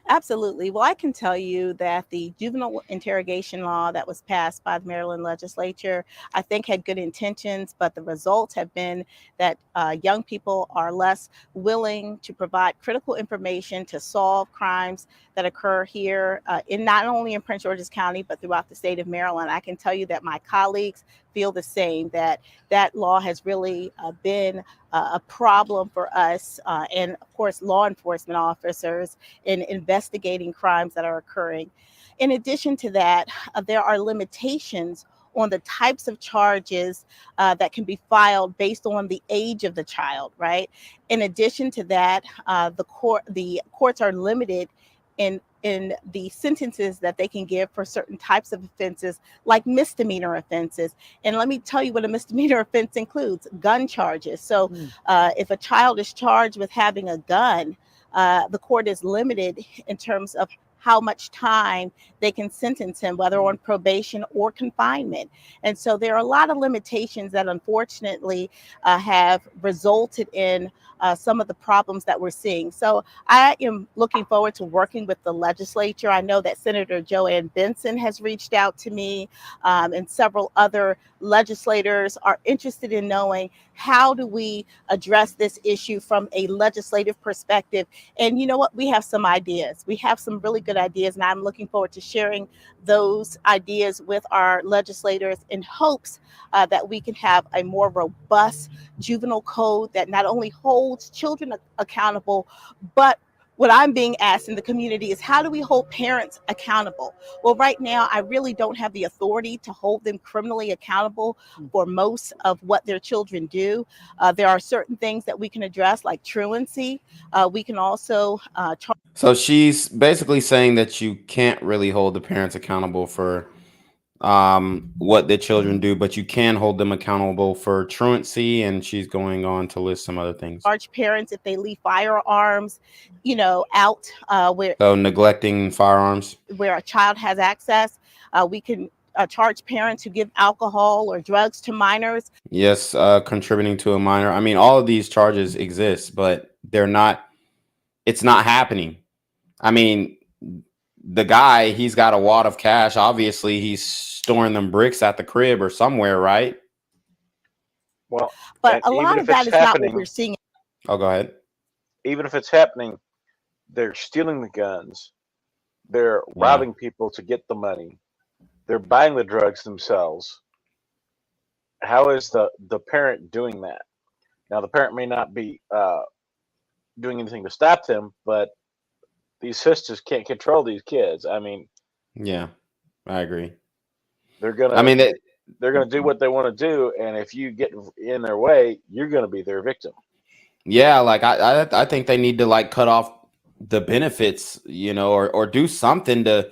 Absolutely. Well, I can tell you that the juvenile interrogation law that was passed by the Maryland legislature, I think had good intentions, but the results have been that young people are less willing to provide critical information to solve crimes that occur here in not only in Prince George's County, but throughout the state of Maryland. I can tell you that my colleagues feel the same, that that law has really been a problem for us and, of course, law enforcement officers in investigating crimes that are occurring. In addition to that, there are limitations on the types of charges that can be filed based on the age of the child, right? In addition to that, the courts are limited in the sentences that they can give for certain types of offenses, like misdemeanor offenses. And let me tell you what a misdemeanor offense includes: gun charges. So if a child is charged with having a gun, the court is limited in terms of how much time they can sentence him, whether on probation or confinement. And so there are a lot of limitations that unfortunately have resulted in some of the problems that we're seeing. So I am looking forward to working with the legislature. I know that Senator Joanne Benson has reached out to me, and several other legislators are interested in knowing, how do we address this issue from a legislative perspective? And you know what? We have some ideas. We have some really good ideas, and I'm looking forward to sharing those ideas with our legislators in hopes that we can have a more robust juvenile code that not only holds children accountable, but what I'm being asked in the community is, how do we hold parents accountable? Well, right now, I really don't have the authority to hold them criminally accountable for most of what their children do. There are certain things that we can address, like truancy. We can also So she's basically saying that you can't really hold the parents accountable for what the children do, but you can hold them accountable for truancy, and she's going on to list some other things. charge parents if they leave firearms, out where So neglecting firearms. a child has access. We can charge parents who give alcohol or drugs to minors. Yes, contributing to a minor. I mean, all of these charges exist, but it's not happening. I mean, the guy, he's got a wad of cash. Obviously, he's storing them bricks at the crib or somewhere, right? Well, but a lot of that is not what we're seeing. Oh, go ahead. Even if it's happening, they're stealing the guns. They're robbing people to get the money. They're buying the drugs themselves. How is the parent doing that? Now, the parent may not be doing anything to stop them, but these sisters can't control these kids. I mean, yeah, I agree. They're gonna. I mean, they're gonna do what they want to do, and if you get in their way, you're gonna be their victim. Yeah, like I think they need to like cut off the benefits, or do something to,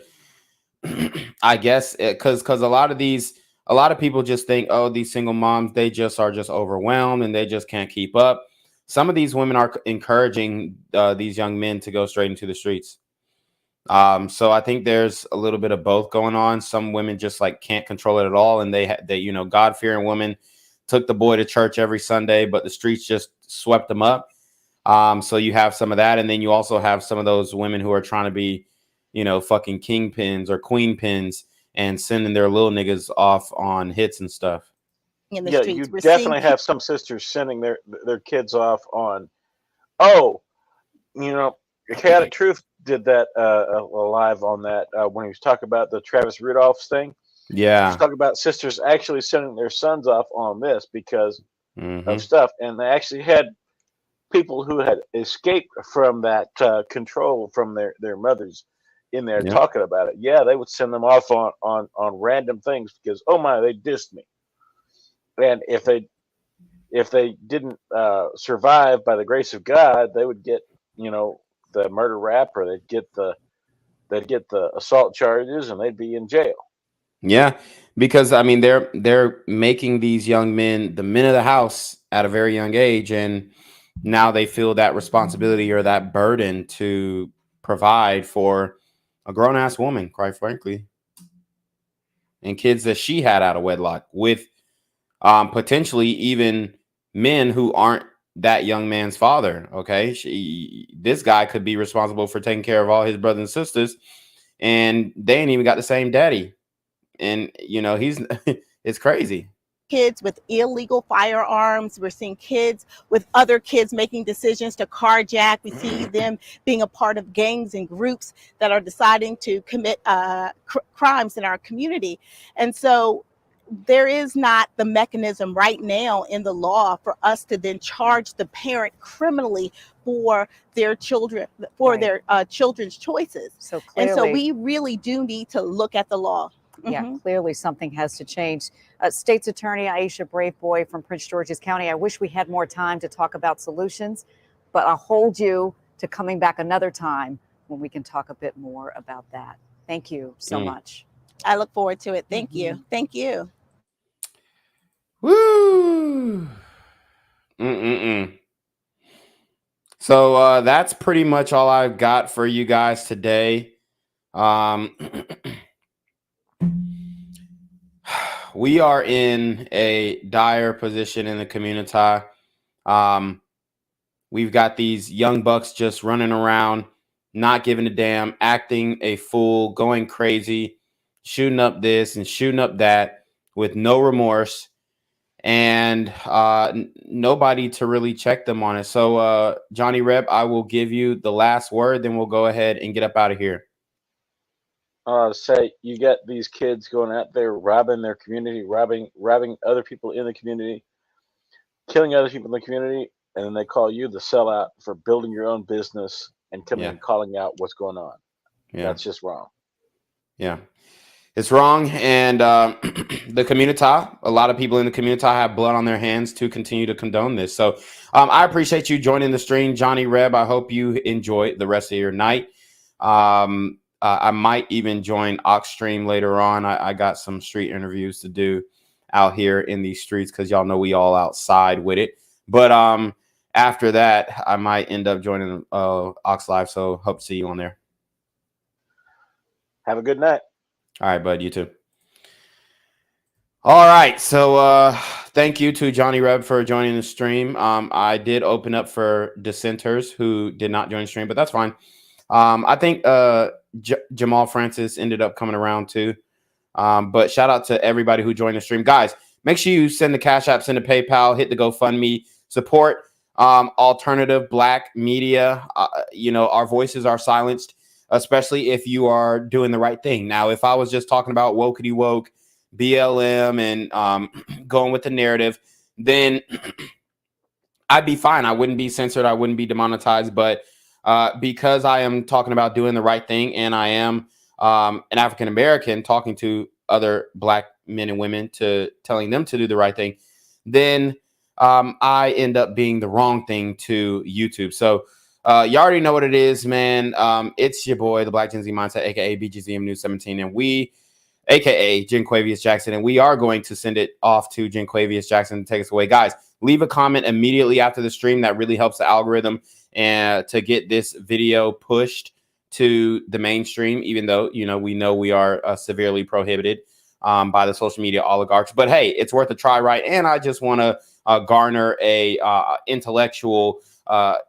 I guess, because a lot of people just think, oh, these single moms, they just are just overwhelmed and they just can't keep up. Some of these women are encouraging these young men to go straight into the streets. So I think there's a little bit of both going on. Some women just like can't control it at all, and they God-fearing women took the boy to church every Sunday, but the streets just swept them up. So you have some of that, and then you also have some of those women who are trying to be, fucking kingpins or queen pins and sending their little niggas off on hits and stuff. In the Yeah, streets. you We're definitely seeing have some sisters sending their kids off on, oh, Chaotic Truth did that live on that when he was talking about the Travis Rudolph's thing. Yeah. He was talking about sisters actually sending their sons off on this because of stuff, and they actually had people who had escaped from that control from their mothers in there talking about it. Yeah, they would send them off on random things because, oh my, they dissed me. And if they didn't survive by the grace of God, they would get the murder rap, or they'd get the assault charges, and they'd be in jail. Yeah, because I mean they're making these young men the men of the house at a very young age, and now they feel that responsibility or that burden to provide for a grown ass woman, quite frankly, and kids that she had out of wedlock with potentially even men who aren't that young man's father. Okay, this guy could be responsible for taking care of all his brothers and sisters, and they ain't even got the same daddy. And you know, he's it's crazy. Kids with illegal firearms. We're seeing kids with other kids making decisions to carjack. We see them being a part of gangs and groups that are deciding to commit crimes in our community. And so there is not the mechanism right now in the law for us to then charge the parent criminally for their children, for their children's choices. So and so clearly- we really do need to look at the law. Yeah, clearly something has to change. State's Attorney Aisha Braveboy from Prince George's County, I wish we had more time to talk about solutions, but I'll hold you to coming back another time when we can talk a bit more about that. Thank you so much. I look forward to it. Thank you. Thank you. Woo! So that's pretty much all I've got for you guys today. We are in a dire position in the community. We've got these young bucks just running around, not giving a damn, acting a fool, going crazy, shooting up this and shooting up that with no remorse, and nobody to really check them on it. So, Johnny Reb, I will give you the last word, then we'll go ahead and get up out of here. Say you get these kids going out there robbing their community, robbing other people in the community, killing other people in the community, and then they call you the sellout for building your own business and coming and calling out what's going on. Yeah. That's just wrong. Yeah, it's wrong. And the community, a lot of people in the community have blood on their hands to continue to condone this. So I appreciate you joining the stream, Johnny Reb. I hope you enjoy the rest of your night. I might even join Oxstream later on. I got some street interviews to do out here in these streets because y'all know we all outside with it. But after that, I might end up joining Ox Live. So hope to see you on there. Have a good night. All right, bud. You too. All right. So thank you to Johnny Reb for joining the stream. I did open up for dissenters who did not join the stream, but that's fine. I think Jamal Francis ended up coming around too. But shout out to everybody who joined the stream. Guys, make sure you send the Cash App, send the PayPal, hit the GoFundMe, support alternative Black media. You know, our voices are silenced, especially if you are doing the right thing. Now, if I was just talking about wokety woke, BLM, and going with the narrative, then I'd be fine. I wouldn't be censored. I wouldn't be demonetized. But because I am talking about doing the right thing, and I am an African American talking to other Black men and women, to telling them to do the right thing, then I end up being the wrong thing to YouTube. So you already know what it is, man. It's your boy, the Black Gen Z Mindset, aka BGZM News 17, and we, aka Jenquavius Jackson, and we are going to send it off to Jenquavius Jackson to take us away. Guys, leave a comment immediately after the stream. That really helps the algorithm and to get this video pushed to the mainstream, even though, you know we are severely prohibited by the social media oligarchs. But hey, it's worth a try, right? And I just want to garner a intellectual,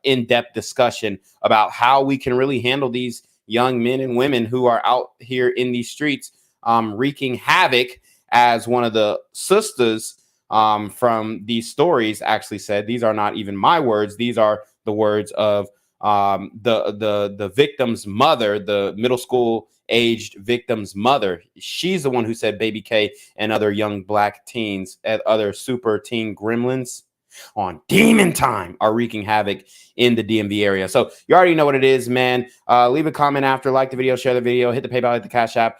in-depth discussion about how we can really handle these young men and women who are out here in these streets wreaking havoc. As one of the sisters from these stories actually said, these are not even my words. These are the words of the victim's mother, the middle school aged victim's mother. She's the one who said Baby K and other young Black teens and other super teen gremlins on demon time are wreaking havoc in the DMV area. So you already know what it is, man. Leave a comment after, like the video, share the video, hit the PayPal, hit the Cash App,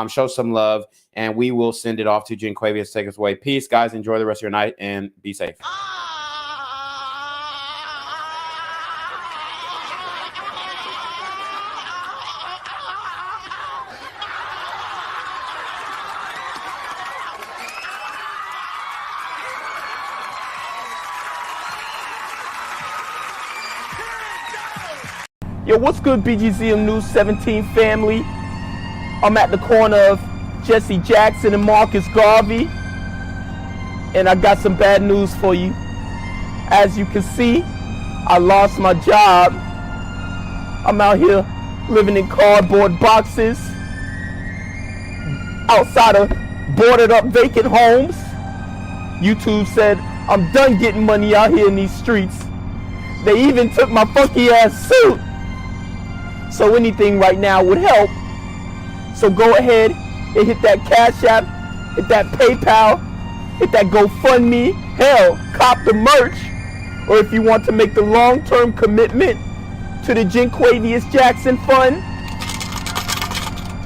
show some love, and we will send it off to Jenquavius to take us away. Peace, guys. Enjoy the rest of your night and be safe. Yo, what's good, BGZM News 17 family? I'm at the corner of Jesse Jackson and Marcus Garvey, and I got some bad news for you. As you can see, I lost my job. I'm out here living in cardboard boxes outside of boarded up vacant homes. YouTube said I'm done getting money out here in these streets. They even took my funky ass suit. So anything right now would help. So go ahead and hit that Cash App, hit that PayPal, hit that GoFundMe. Hell, cop the merch. Or if you want to make the long-term commitment to the Jinquavius Jackson Fund,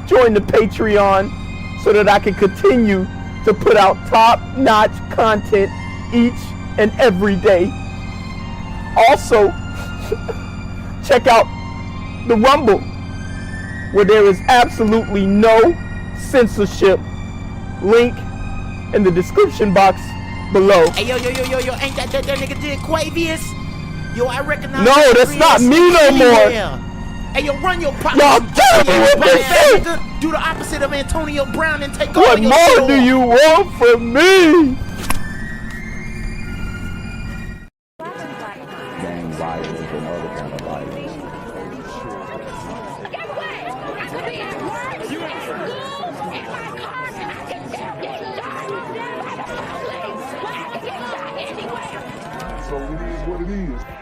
join the Patreon so that I can continue to put out top-notch content each and every day. Also, check out the Rumble, where there is absolutely no censorship. Link in the description box below. Hey, yo, ain't that nigga Jinquavius? Yo, I recognize. No, that's not me no more. Hey, yo, run your pocket. Y'all killing me with this shit. Do the opposite of Antonio Brown and take all What your more shit do off. you want from me? Gang violence and other kind of violence. So it is what it is.